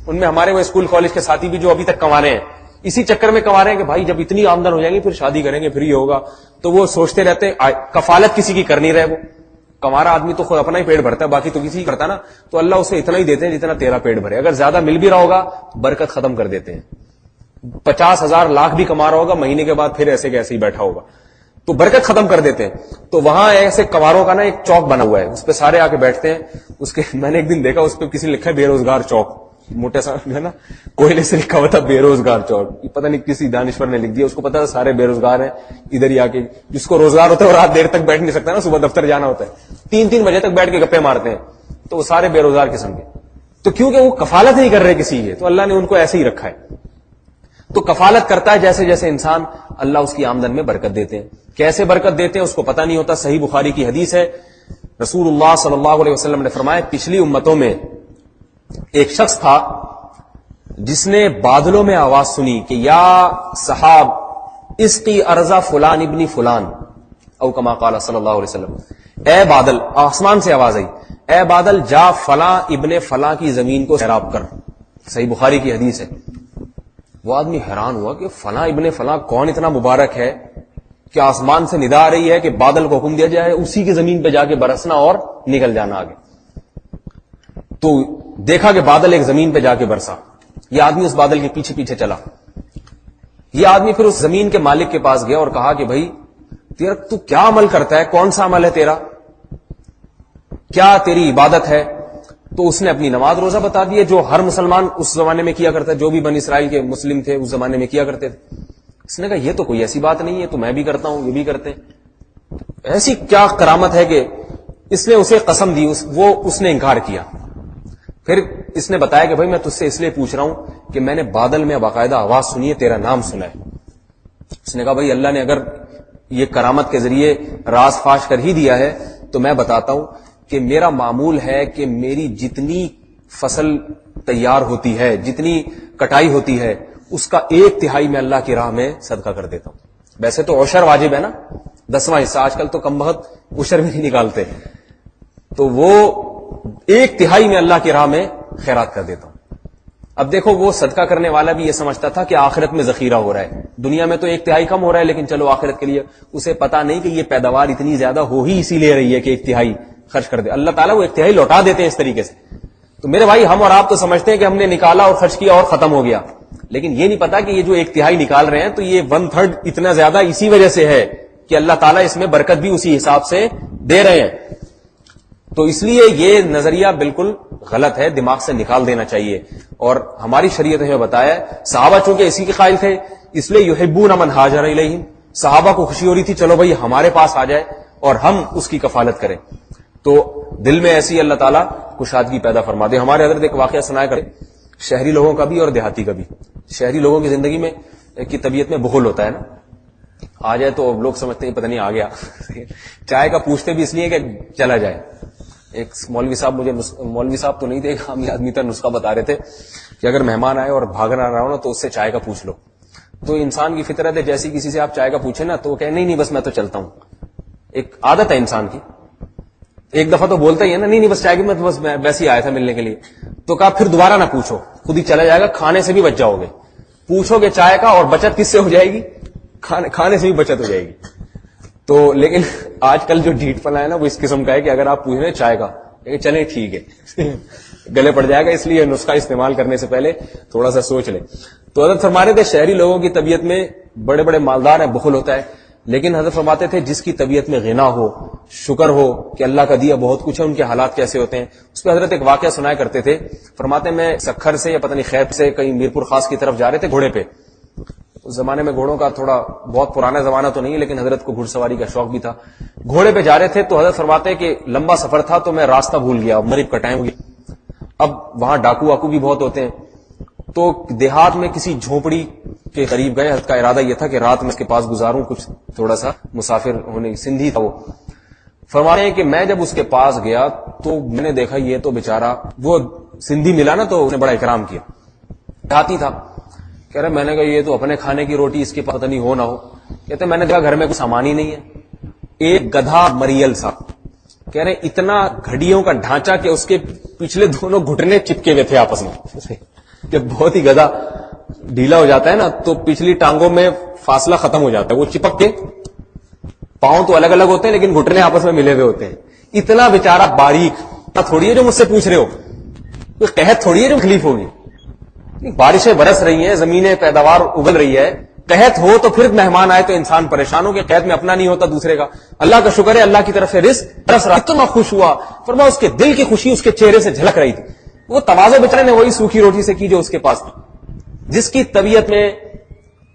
ان میں ہمارے وہ اسکول کالج کے ساتھی بھی جو ابھی تک کنوارے ہیں، اسی چکر میں کنوارے ہیں کہ بھائی جب اتنی آمدن ہو جائے گی پھر شادی کریں گے، پھر یہ ہوگا. تو وہ سوچتے رہتے ہیں، کفالت کسی کی کر نہیں رہے. وہ کنوارا آدمی تو خود اپنا ہی پیٹ بھرتا ہے، باقی تو کسی کرتا نا. تو اللہ اسے اتنا ہی دیتے ہیں جتنا تیرا پیٹ بھرے. اگر زیادہ مل بھی رہا ہوگا برکت ختم کر دیتے ہیں. 50,000 لاکھ بھی کما رہا ہوگا, مہینے کے بعد پھر ایسے کے ایسے ہی بیٹھا ہوگا. تو برکت ختم کر دیتے ہیں. تو وہاں ایسے کنواروں کا نا ایک چوک بنا ہوا ہے, اس پہ سارے آ کے بیٹھتے ہیں. اس کے میں نے ایک دن دیکھا, اس پہ کسی نے لکھا ہے بے روزگار چوک, موٹے سا ہے نا, کوئلے سے لکھا ہوا تھا بے روزگار چوک. پتہ نہیں کسی دانشور نے لکھ دیا, اس کو پتا تھا سارے بے روزگار ہیں ادھر ہی آ کے. جس کو روزگار ہوتا ہے وہ رات دیر تک بیٹھ نہیں سکتا نا, صبح دفتر جانا ہوتا ہے, 3 بجے تک بیٹھ کے گپے مارتے ہیں, تو وہ سارے بے روزگار قسم کے. تو کیونکہ وہ کفالت نہیں کر رہے کسی کی, تو اللہ نے ان کو ایسے ہی رکھا ہے. تو کفالت کرتا ہے جیسے جیسے انسان, اللہ اس کی آمدن میں برکت دیتے ہیں. کیسے برکت دیتے ہیں اس کو پتہ نہیں ہوتا. صحیح بخاری کی حدیث ہے, رسول اللہ صلی اللہ علیہ وسلم نے فرمایا, پچھلی امتوں میں ایک شخص تھا جس نے بادلوں میں آواز سنی کہ یا صحاب اسقی ارضا فلان ابن فلان, او کما قال صلی اللہ علیہ وسلم, اے بادل, آسمان سے آواز آئی, اے بادل جا فلاں ابن فلاں کی زمین کو سیراب کر. صحیح بخاری کی حدیث ہے. وہ آدمی حیران ہوا کہ فلاں ابن فلاں کون اتنا مبارک ہے کہ آسمان سے ندا آ رہی ہے کہ بادل کو حکم دیا جائے اسی کی زمین پہ جا کے برسنا اور نکل جانا آگے. تو دیکھا کہ بادل ایک زمین پہ جا کے برسا. یہ آدمی اس بادل کے پیچھے پیچھے چلا. یہ آدمی پھر اس زمین کے مالک کے پاس گیا اور کہا کہ بھائی تیرا تو کیا عمل کرتا ہے, کون سا عمل ہے تیرا, کیا تیری عبادت ہے؟ تو اس نے اپنی نماز روزہ بتا دیے جو ہر مسلمان اس زمانے میں کیا کرتا ہے, جو بھی بنی اسرائیل کے مسلم تھے اس زمانے میں کیا کرتے تھے. اس نے کہا یہ تو کوئی ایسی بات نہیں ہے, تو میں بھی کرتا ہوں, یہ بھی کرتے ہیں. ایسی کیا کرامت ہے کہ اس نے اسے قسم دی, وہ اس نے انکار کیا. پھر اس نے بتایا کہ بھائی میں تجھ سے اس لیے پوچھ رہا ہوں کہ میں نے بادل میں باقاعدہ آواز سنی ہے, تیرا نام سنا ہے. اس نے کہا بھائی اللہ نے اگر یہ کرامت کے ذریعے راز فاش کر ہی دیا ہے تو میں بتاتا ہوں کہ میرا معمول ہے کہ میری جتنی فصل تیار ہوتی ہے, جتنی کٹائی ہوتی ہے, اس کا 1/3 میں اللہ کی راہ میں صدقہ کر دیتا ہوں. ویسے تو عشر واجب ہے نا, 10واں حصہ, آج کل تو کم بہت عشر بھی نہیں نکالتے, تو وہ 1/3 میں اللہ کی راہ میں خیرات کر دیتا ہوں. اب دیکھو وہ صدقہ کرنے والا بھی یہ سمجھتا تھا کہ آخرت میں ذخیرہ ہو رہا ہے, دنیا میں تو 1/3 کم ہو رہا ہے, لیکن چلو آخرت کے لیے. اسے پتا نہیں کہ یہ پیداوار اتنی زیادہ ہو ہی اسی لیے رہی ہے کہ 1/3 خرچ کر دے. اللہ تعالیٰ وہ 1/3 لوٹا دیتے ہیں اس طریقے سے. تو میرے بھائی ہم اور آپ تو سمجھتے ہیں کہ ہم نے نکالا اور خرچ کیا اور ختم ہو گیا, لیکن یہ نہیں پتا کہ یہ جو 1/3 نکال رہے ہیں تو یہ 1/3 اتنا زیادہ اسی وجہ سے ہے کہ اللہ تعالیٰ اس میں برکت بھی اسی حساب سے دے رہے ہیں. تو اس لیے یہ نظریہ بالکل غلط ہے, دماغ سے نکال دینا چاہیے. اور ہماری شریعت نے بتایا ہے, صحابہ چونکہ اسی کے قائل تھے اس لیے یحبون من ہاجر الیہم, صحابہ کو خوشی ہو رہی تھی چلو بھائی ہمارے پاس آ جائے اور ہم اس کی کفالت کریں. تو دل میں ایسی اللہ تعالیٰ کشادگی پیدا فرما دے. ہمارے حضرت ایک واقعہ سنایا کرے, شہری لوگوں کا بھی اور دیہاتی کا بھی. شہری لوگوں کی زندگی میں کی طبیعت میں بخل ہوتا ہے نا, آ جائے تو لوگ سمجھتے ہیں پتہ نہیں آ گیا. چائے کا پوچھتے بھی اس لیے کہ چلا جائے. ایک مولوی صاحب, مولوی صاحب تو نہیں تھے, ایک عامی آدمی تھا, نسخہ بتا رہے تھے کہ اگر مہمان آئے اور بھاگنا رہا ہو نا تو اس سے چائے کا پوچھ لو. تو انسان کی فطرت ہے, جیسی کسی سے آپ چائے کا پوچھیں نا تو وہ کہے نہیں بس میں تو چلتا ہوں. ایک عادت ہے انسان کی, ایک دفعہ تو بولتا ہی ہے نا نہیں بس چائے کی, میں بس ویسے ہی آیا تھا ملنے کے لیے. تو کہا پھر دوبارہ نہ پوچھو, خود ہی چلا جائے گا, کھانے سے بھی بچ جاؤ گے. پوچھو گے چائے کا اور بچت کس سے ہو جائے گی, کھانے سے بھی بچت ہو جائے گی. تو لیکن آج کل جو ڈھیٹ پنا ہے نا وہ اس قسم کا ہے کہ اگر آپ پوچھ رہے ہیں چائے کا, چلیں ٹھیک ہے, گلے پڑ جائے گا, اس لیے نسخہ استعمال کرنے سے پہلے تھوڑا سا سوچ لیں. تو حضرت فرماتے تھے شہری لوگوں کی طبیعت میں بڑے بڑے مالدار ہیں, بخل ہوتا ہے, لیکن حضرت فرماتے تھے جس کی طبیعت میں غنا ہو, شکر ہو کہ اللہ کا دیا بہت کچھ ہے, ان کے حالات کیسے ہوتے ہیں. اس پہ حضرت ایک واقعہ سنایا کرتے تھے. فرماتے میں سکھر سے یا پتہ نہیں خیب سے کہیں میرپور خاص کی طرف جا رہے تھے گھوڑے پہ. اس زمانے میں گھوڑوں کا تھوڑا بہت پرانا زمانہ تو نہیں ہے, لیکن حضرت کو گھڑ سواری کا شوق بھی تھا. گھوڑے پہ جا رہے تھے تو حضرت فرماتے کہ لمبا سفر تھا تو میں راستہ بھول گیا, مغرب کا ٹائم ہو گیا. اب وہاں ڈاکو واکو بھی بہت ہوتے ہیں, تو دیہات میں کسی جھونپڑی کے قریب گئے. حضرت کا ارادہ یہ تھا کہ رات میں اس کے پاس گزاروں, کچھ تھوڑا سا مسافر ہونے, سندھی تھا وہ. فرماتے ہیں کہ میں جب اس کے پاس گیا تو میں نے دیکھا یہ تو بیچارہ, وہ سندھی ملا نا تو اس نے بڑا اکرام کیا, ہاتھی تھا. کہہ رہے میں نے کہا یہ تو اپنے کھانے کی روٹی, اس کے پتہ نہیں ہو نہ ہو. کہتے میں نے دیکھا گھر میں کوئی سامان ہی نہیں ہے, ایک گدھا مریل سا. کہہ رہے اتنا گھڑیوں کا ڈھانچہ کہ اس کے پچھلے دونوں گھٹنے چپکے ہوئے تھے آپس میں. جب بہت ہی گدھا ڈھیلا ہو جاتا ہے نا تو پچھلی ٹانگوں میں فاصلہ ختم ہو جاتا ہے, وہ چپک کے, پاؤں تو الگ الگ ہوتے ہیں لیکن گھٹنے آپس میں ملے ہوئے ہوتے ہیں. اتنا بیچارہ باریک تھوڑی ہے جو مجھ سے پوچھ رہے ہو, کوئی قحط تھوڑی ہے جو تکلیف ہوگی. بارشیں برس رہی ہیں, زمینیں پیداوار اگل رہی ہے, قحط ہو تو پھر مہمان آئے تو انسان پریشان ہو, کہ قحط میں اپنا نہیں ہوتا دوسرے کا. اللہ کا شکر ہے, اللہ کی طرف سے رزق برس رہا, اتنا خوش ہوا. فرمایا اس کے دل کی خوشی اس کے چہرے سے جھلک رہی تھی. وہ تواضع بیچارے نے وہی سوکھی روٹی سے کی جو اس کے پاس تھی. جس کی طبیعت میں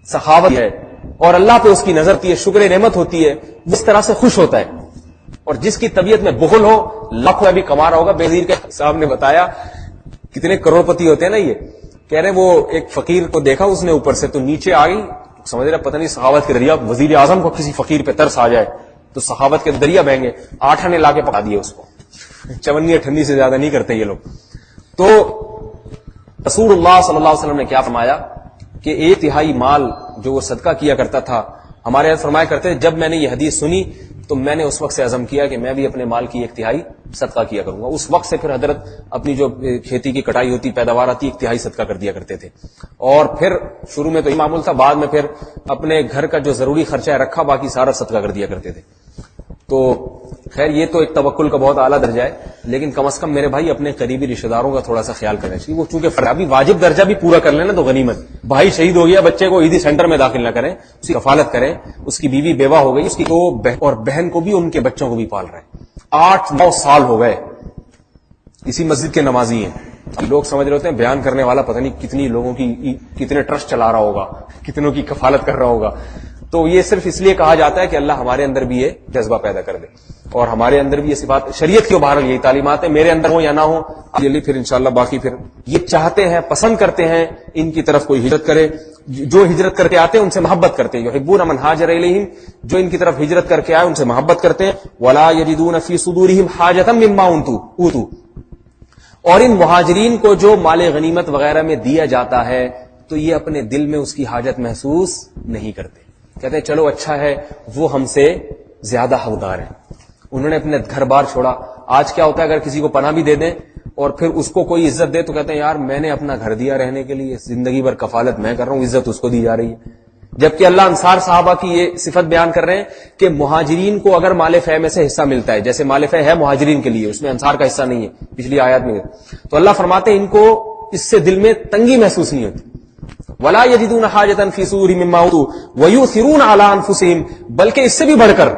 سخاوت ہے اور اللہ پہ اس کی نظر ہوتی ہے, شکر نعمت ہوتی ہے, جس طرح سے خوش ہوتا ہے. اور جس کی طبیعت میں بخل ہو, لاکھوں ابھی کما رہا ہوگا. بےنظیر کے صاحب نے بتایا کتنے کروڑ پتی ہوتے ہیں نا یہ, کہہ رہے وہ ایک فقیر کو دیکھا اس نے اوپر سے, تو نیچے آ گئی, سمجھ رہا پتہ نہیں سخاوت کے دریا, وزیر اعظم کو کسی فقیر پہ ترس آ جائے تو سخاوت کے دریا بہیں گے. 8 آنے لا کے پکا دیے اس کو, چونی ٹھنڈی سے زیادہ نہیں کرتے یہ لوگ. تو رسول اللہ صلی اللہ علیہ وسلم نے کیا فرمایا کہ 1/3 مال جو وہ صدقہ کیا کرتا تھا, ہمارے یہاں فرمایا کرتے جب میں نے یہ حدیث سنی تو میں نے اس وقت سے عزم کیا کہ میں بھی اپنے مال کی 1/3 صدقہ کیا کروں گا. اس وقت سے پھر حضرت اپنی جو کھیتی کی کٹائی ہوتی, پیداوار آتی, 1/3 صدقہ کر دیا کرتے تھے. اور پھر شروع میں تو یہ معمول تھا, بعد میں پھر اپنے گھر کا جو ضروری خرچہ ہے رکھا, باقی سارا صدقہ کر دیا کرتے تھے. تو خیر یہ تو ایک توکل کا بہت اعلیٰ درجہ ہے, لیکن کم از کم میرے بھائی اپنے قریبی رشتہ داروں کا تھوڑا سا خیال کرنا چاہیے. وہ چونکہ فرابی واجب درجہ بھی پورا کر لینا تو غنیمت. بھائی شہید ہو گیا, بچے کو عیدی سینٹر میں داخل نہ کریں, اس کی کفالت کریں. اس کی بیوی بیوہ ہو گئی, اس کی اور بہن کو بھی, ان کے بچوں کو بھی پال رہے ہیں. 8-9 سال ہو گئے, اسی مسجد کے نمازی ہیں. اب لوگ سمجھ رہے ہوتے ہیں بیان کرنے والا پتہ نہیں کتنی لوگوں کی, کتنے ٹرسٹ چلا رہا ہوگا, کتنوں کی کفالت کر رہا ہوگا. تو یہ صرف اس لیے کہا جاتا ہے کہ اللہ ہمارے اندر بھی یہ جذبہ پیدا کر دے, اور ہمارے اندر بھی یہ صفات, شریعت کی بہرحال یہی تعلیمات ہیں, میرے اندر ہو یا نہ ہو. پھر انشاءاللہ باقی پھر یہ چاہتے ہیں, پسند کرتے ہیں ان کی طرف کوئی ہجرت کرے. جو ہجرت کر کے آتے ہیں ان سے محبت کرتے ہیں. یحبون من ہاجر الیہم, جو ان کی طرف ہجرت کر کے آئے ان سے محبت کرتے ہیں. ولا یجدون فی صدورہم حاجۃ مما اوتوا, اور ان مہاجرین کو جو مال غنیمت وغیرہ میں دیا جاتا ہے تو یہ اپنے دل میں اس کی حاجت محسوس نہیں کرتے. کہتے ہیں چلو اچھا ہے, وہ ہم سے زیادہ حقدار ہیں, انہوں نے اپنے گھر بار چھوڑا. آج کیا ہوتا ہے, اگر کسی کو پناہ بھی دے دیں اور پھر اس کو کوئی عزت دے تو کہتے ہیں یار میں نے اپنا گھر دیا رہنے کے لیے, زندگی بھر کفالت میں کر رہا ہوں, عزت اس کو دی جا رہی ہے. جبکہ اللہ انصار صحابہ کی یہ صفت بیان کر رہے ہیں کہ مہاجرین کو اگر مال فے میں سے حصہ ملتا ہے, جیسے مال فے ہے مہاجرین کے لیے, اس میں انصار کا حصہ نہیں ہے, پچھلی آیات میں, تو اللہ فرماتے ہیں ان کو اس سے دل میں تنگی محسوس نہیں ہوتی. ولا یجدون حاجۃ فی صدورہم مما اوتوا ویؤثرون علی انفسہم, بلکہ اس سے بھی بڑھ کر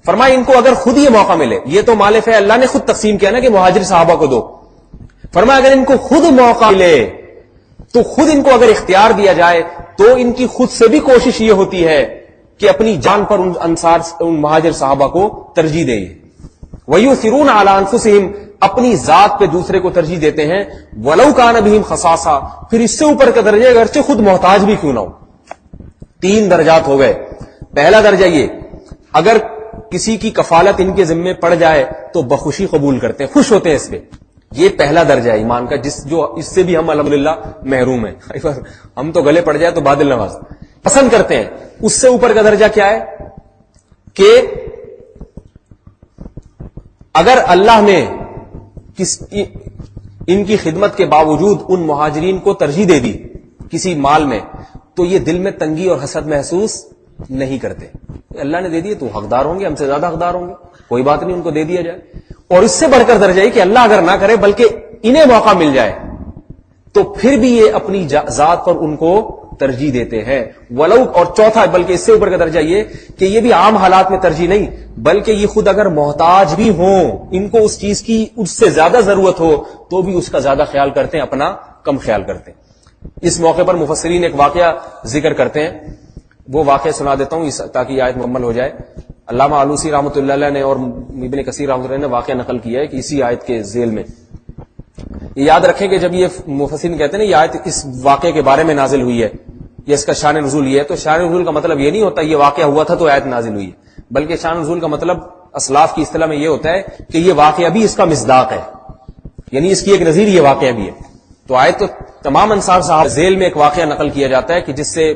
فرمایا ان کو اگر خود یہ موقع ملے, یہ تو مال فے اللہ نے خود تقسیم کیا نا کہ مہاجر صحابہ کو دو, فرمایا اگر ان کو خود موقع ملے تو خود ان کو اگر اختیار دیا جائے تو ان کی خود سے بھی کوشش یہ ہوتی ہے کہ اپنی جان پر ان مہاجر صحابہ کو ترجیح دیں. ویؤثرون علی انفسہم, اپنی ذات پہ دوسرے کو ترجیح دیتے ہیں. ولو کان بہم خصاصہ, پھر اس سے اوپر کا درجہ اگرچہ خود محتاج بھی کیوں نہ ہو. 3 درجات ہو گئے. پہلا درجہ یہ, اگر کسی کی کفالت ان کے ذمے پڑ جائے تو بخوشی قبول کرتے ہیں, خوش ہوتے ہیں اس پہ. یہ پہلا درجہ ہے ایمان کا, جو اس سے بھی ہم الحمدللہ محروم ہیں. ہم تو گلے پڑ جائے تو بادل نواز پسند کرتے ہیں. اس سے اوپر کا درجہ کیا ہے کہ اگر اللہ نے ان کی خدمت کے باوجود ان مہاجرین کو ترجیح دے دی کسی مال میں, تو یہ دل میں تنگی اور حسد محسوس نہیں کرتے. اللہ نے دے دیے تو حقدار ہوں گے, ہم سے زیادہ حقدار ہوں گے, کوئی بات نہیں, ان کو دے دیا جائے. اور اس سے بڑھ کر درجہ ہے کہ اللہ اگر نہ کرے بلکہ انہیں موقع مل جائے تو پھر بھی یہ اپنی ذات پر ان کو ترجیح دیتے ہیں. ولو, اور چوتھا بلکہ اس سے اوپر کا درجہ یہ کہ یہ بھی عام حالات میں ترجیح نہیں, بلکہ یہ خود اگر محتاج بھی ہوں, ان کو اس چیز کی اس سے زیادہ ضرورت ہو تو بھی اس کا زیادہ خیال کرتے ہیں, اپنا کم خیال کرتے ہیں. اس موقع پر مفسرین ایک واقعہ ذکر کرتے ہیں, وہ واقعہ سنا دیتا ہوں تاکہ یہ آیت مکمل ہو جائے. علامہ آلوسی رحمۃ اللہ علیہ نے اور ابن کثیر رحمۃ اللہ علیہ نے واقعہ نقل کیا ہے کہ اسی آیت کے ذیل میں, یہ یاد رکھیں کہ جب یہ مفسرین کہتے ہیں نا یہ آیت اس واقعے کے بارے میں نازل ہوئی ہے یا اس کا شان نزول یہ ہے, تو شان نزول کا مطلب یہ نہیں ہوتا یہ واقعہ ہوا تھا تو آیت نازل ہوئی ہے, بلکہ شان نزول کا مطلب اسلاف کی اصطلاح میں یہ ہوتا ہے کہ یہ واقعہ بھی اس کا مصداق ہے, یعنی اس کی ایک نظیر یہ واقعہ بھی ہے. تو آیت تو تمام انصار صاحب ذیل میں ایک واقعہ نقل کیا جاتا ہے کہ جس سے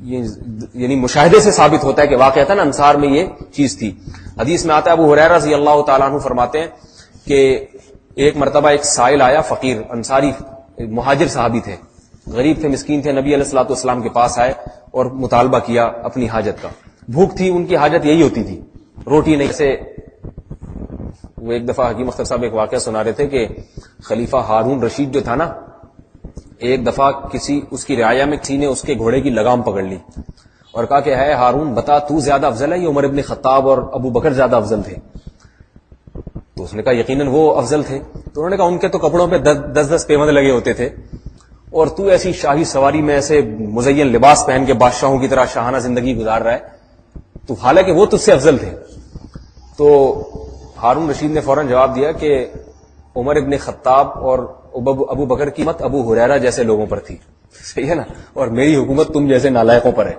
یعنی مشاہدے سے ثابت ہوتا ہے کہ واقعتاً انصار میں یہ چیز تھی. حدیث میں آتا ہے ابو ہریرہ رضی اللہ تعالیٰ عنہ فرماتے ہیں کہ ایک مرتبہ ایک سائل آیا, فقیر انصاری مہاجر صحابی تھے, غریب تھے, مسکین تھے, نبی علیہ الصلوۃ والسلام کے پاس آئے اور مطالبہ کیا اپنی حاجت کا. بھوک تھی, ان کی حاجت یہی ہوتی تھی, روٹی نہیں. سے وہ ایک دفعہ حکیم اختر صاحب ایک واقعہ سنا رہے تھے کہ خلیفہ ہارون رشید جو تھا نا, ایک دفعہ اس کی رعایا میں کسی نے اس کے گھوڑے کی لگام پکڑ لی اور کہا کہ ہے ہارون بتا تو زیادہ افضل ہے یا عمر ابن خطاب اور ابو بکر زیادہ افضل تھے؟ تو اس نے کہا یقیناً وہ افضل تھے. تو انہوں نے کہا ان کے تو کپڑوں پہ 10 پیوند لگے ہوتے تھے اور تو ایسی شاہی سواری میں ایسے مزین لباس پہن کے بادشاہوں کی طرح شاہانہ زندگی گزار رہا ہے. تو حالانکہ وہ تجھ سے افضل تھے. تو ہارون رشید نے فوراً جواب دیا کہ عمر ابن خطاب اور ابو بکر کی مت ابو ہریرہ جیسے لوگوں پر تھی, صحیح ہے نا, اور میری حکومت تم جیسے نالائقوں پر ہے.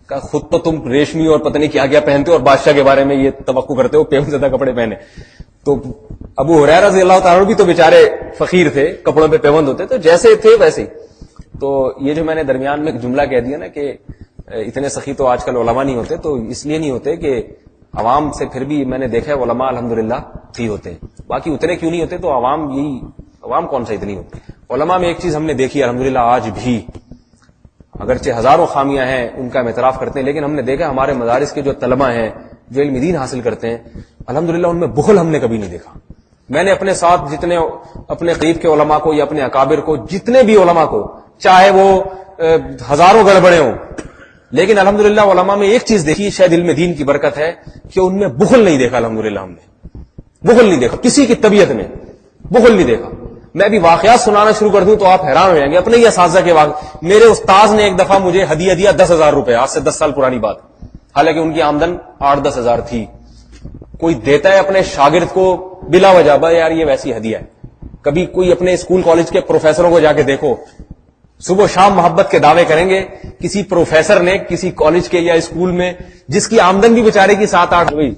کہ خود تو تم ریشمی اور پتہ نہیں کیا کیا پہنتے ہو اور بادشاہ کے بارے میں یہ توقع کرتے ہو پیون زدہ کپڑے پہنے. تو ابو ہریرہ رضی اللہ تعالیٰ بھی تو بیچارے فقیر تھے, کپڑوں پہ پیوند ہوتے, تو جیسے تھے ویسے ہی. تو یہ جو میں نے درمیان میں ایک جملہ کہہ دیا نا کہ اتنے سخی تو آج کل علماء نہیں ہوتے, تو اس لیے نہیں ہوتے کہ عوام سے پھر بھی میں نے دیکھا ہے علماء الحمدللہ ٹھیک ہوتے ہیں. باقی اتنے کیوں نہیں ہوتے, تو عوام کون سا اتنی ہوتی. علماء میں ایک چیز ہم نے دیکھی الحمدللہ آج بھی, اگرچہ ہزاروں خامیاں ہیں ان کا ہم اعتراف کرتے ہیں, لیکن ہم نے دیکھا ہمارے مدارس کے جو طلباء ہیں جو علم دین حاصل کرتے ہیں الحمدللہ ان میں بخل ہم نے کبھی نہیں دیکھا. میں نے اپنے ساتھ جتنے اپنے قریب کے علماء کو یا اپنے اکابر کو, جتنے بھی علماء کو, چاہے وہ ہزاروں گڑبڑے ہوں, لیکن الحمدللہ علماء میں ایک چیز دیکھی, شاید علم دین کی برکت ہے کہ ان میں بخل نہیں دیکھا. الحمدللہ ہم نے بخل نہیں دیکھا, کسی کی طبیعت میں بخل نہیں دیکھا. میں بھی واقعات سنانا شروع کر دوں تو آپ حیران ہو جائیں گے. اپنے ہی اساتذہ کے واقع, میرے استاذ نے ایک دفعہ مجھے ہدیہ دیا 10,000 روپے, آج سے 10 سال پرانی بات, حالانکہ ان کی آمدن 8-10 ہزار تھی. کوئی دیتا ہے اپنے شاگرد کو بلا وجہ, یار یہ ویسی ہدیہ ہے. کبھی کوئی اپنے اسکول کالج کے پروفیسروں کو جا کے دیکھو, صبح شام محبت کے دعوے کریں گے. کسی پروفیسر نے کسی کالج کے یا اسکول میں, جس کی آمدن بھی بیچارے کی 7-8 ہوئی.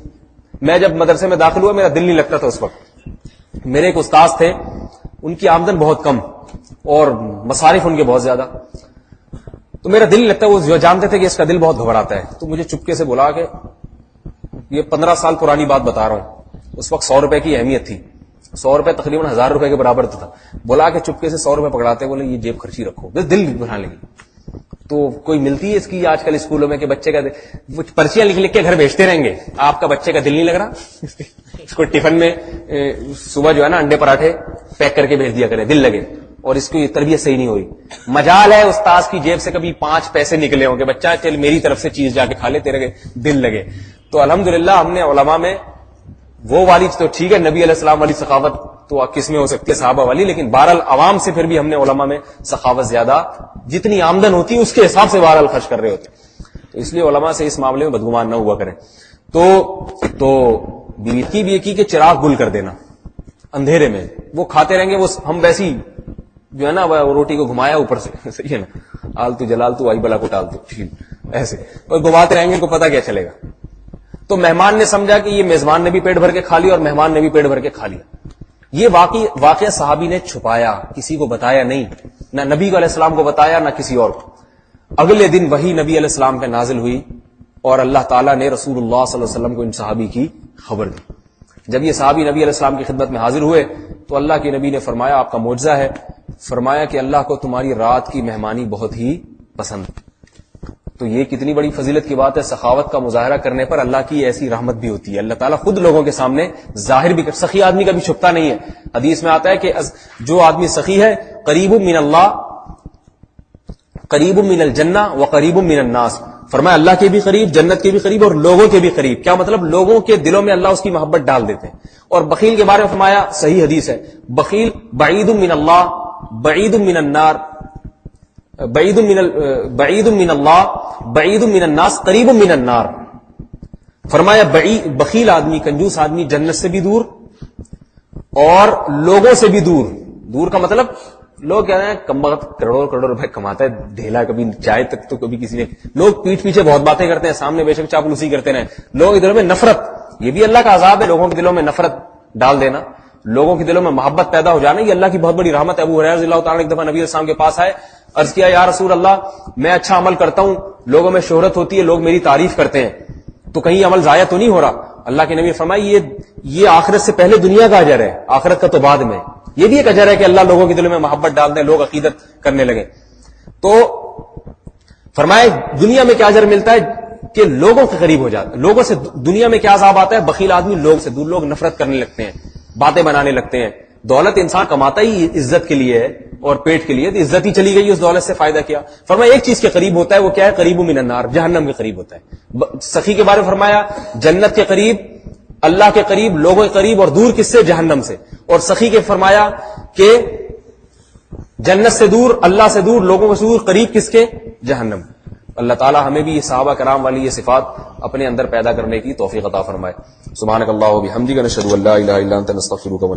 میں جب مدرسے میں داخل ہوا میرا دل نہیں لگتا تھا اس وقت. میرے ایک استاذ تھے, ان کی آمدن بہت کم اور مصارف ان کے بہت زیادہ, تو میرا دل نہیں لگتا. وہ جانتے تھے کہ اس کا دل بہت گھبراتا ہے, تو مجھے چپکے سے بولا کہ یہ 15 سال پرانی بات بتا رہا ہوں, اس وقت 100 روپے کی اہمیت تھی. 100 روپے تقریباً 1000 روپے کے برابر تھا. بولا کہ چپکے سے 100 روپے پکڑاتے, بولے یہ جیب خرچی رکھو, بس دل بنا لگی. تو کوئی ملتی ہے اس کی آج کل اسکولوں میں کہ بچے کا پرچیاں لکھ کے گھر بھیجتے رہیں گے, آپ کا بچے کا دل نہیں لگ رہا, اس کو ٹفن میں صبح جو ہے نا انڈے پراٹھے پیک کر کے بھیج دیا کرے, دل لگے. اور اس کی تربیت صحیح نہیں ہوئی. مجال ہے استاذ کی جیب سے کبھی 5 پیسے نکلے ہوں کہ بچہ چل میری طرف سے چیز جا کے کھا لے, تیرے دل لگے. تو الحمدللہ ہم نے علماء میں وہ والی تو ٹھیک ہے, نبی علیہ السلام والی سخاوت تو کس میں ہو سکتی ہے, صحابہ والی, لیکن بہرحال عوام سے پھر بھی ہم نے علماء میں سخاوت زیادہ, جتنی آمدن ہوتی ہے اس کے حساب سے بہرحال خرچ کر رہے ہوتے. تو اس لیے علماء سے اس معاملے میں بدگمان نہ ہوا کریں. تو بیوی بھی یہ کی کہ چراغ گل کر دینا اندھیرے میں, وہ کھاتے رہیں گے, وہ ہم ویسی جو ہے نا وہ روٹی کو گھمایا اوپر سے, صحیح ہے نا, آلتو جلالتو آئی بلا کو ٹالتو, ایسے اور گھماتے رہیں گے, کو پتا کیا چلے گا. تو مہمان نے سمجھا کہ یہ میزبان نے بھی پیٹ بھر کے کھا لیا اور مہمان نے بھی پیٹ بھر کے کھا لیا. یہ واقعہ صحابی نے چھپایا, کسی کو بتایا نہیں, نہ نبی علیہ السلام کو بتایا نہ کسی اور کو. اگلے دن وہی نبی علیہ السلام پہ نازل ہوئی اور اللہ تعالیٰ نے رسول اللہ صلی اللہ علیہ وسلم کو ان صحابی کی خبر دی. جب یہ صحابی نبی علیہ السلام کی خدمت میں حاضر ہوئے تو اللہ کے نبی نے فرمایا آپ کا معجزہ ہے, فرمایا کہ اللہ کو تمہاری رات کی مہمانی بہت ہی پسند. تو یہ کتنی بڑی فضیلت کی بات ہے, سخاوت کا مظاہرہ کرنے پر اللہ کی ایسی رحمت بھی ہوتی ہے. اللہ تعالیٰ خود لوگوں کے سامنے ظاہر بھی سخی آدمی کا بھی چھپتا نہیں ہے. حدیث میں آتا ہے کہ جو آدمی سخی ہے قریب من اللہ, قریب من الجنہ و قریب من الناس, فرمایا اللہ کے بھی قریب, جنت کے بھی قریب اور لوگوں کے بھی قریب. کیا مطلب, لوگوں کے دلوں میں اللہ اس کی محبت ڈال دیتے ہیں. اور بخیل کے بارے میں فرمایا, صحیح حدیث ہے, بخیل بعید من اللہ بعید من النار بعید من اللہ بعید من الناس قریب من النار. فرمایا بخیل آدمی, کنجوس آدمی جنت سے بھی دور اور لوگوں سے بھی دور. دور کا مطلب لوگ کہتے ہیں کم وقت کروڑوں روپے کماتا ہے, ڈھیلا کبھی چائے تک تو کبھی کسی نے, لوگ پیٹھ پیچھے بہت باتیں کرتے ہیں, سامنے بے شک چاپلوسی کرتے ہیں. لوگوں کے دلوں میں نفرت, یہ بھی اللہ کا عذاب ہے, لوگوں کے دلوں میں نفرت ڈال دینا, لوگوں کے دلوں میں محبت پیدا ہو جانا, یہ اللہ کی بہت بڑی رحمت ہے. ابو ہریرہ رضی اللہ تعالیٰ ایک دفعہ نبی علیہ السلام کے پاس آئے, عرض کیا یا رسول اللہ میں اچھا عمل کرتا ہوں, لوگوں میں شہرت ہوتی ہے, لوگ میری تعریف کرتے ہیں, تو کہیں عمل ضائع تو نہیں ہو رہا؟ اللہ کے نبی فرمایا یہ آخرت سے پہلے دنیا کا اجر ہے, آخرت کا تو بعد میں. یہ بھی ایک اجر ہے کہ اللہ لوگوں کے دلوں میں محبت ڈال دیں, لوگ عقیدت کرنے لگے. تو فرمائے دنیا میں کیا اجر ملتا ہے کہ لوگوں کے قریب ہو جاتا, لوگوں سے. دنیا میں کیا عذاب آتا ہے, بخیل آدمی لوگ سے دور, لوگ نفرت کرنے لگتے ہیں, باتیں بنانے لگتے ہیں. دولت انسان کماتا ہی عزت کے لیے ہے, اور پیٹ کے لیے، تو عزت ہی چلی گئی، اس دولت سے فائدہ کیا؟ فرمایا ایک چیز کے قریب ہوتا ہے، وہ کیا ہے؟ قریب من النار، جہنم کے قریب ہوتا ہے۔ سخی کے بارے میں فرمایا جنت کے قریب، اللہ کے قریب، لوگوں کے قریب، اور دور کس سے؟ جہنم سے۔ اور سخی کے فرمایا کہ جنت سے دور، اللہ سے دور، لوگوں سے دور، قریب کس کے؟ جہنم۔ اللہ تعالی ہمیں بھی یہ صحابہ کرام والی یہ صفات اپنے اندر پیدا کرنے کی توفیق عطا فرمائے۔ سبحانک اللہم و بحمدک، نشہد ان لا الہ الا انت، نستغفرک و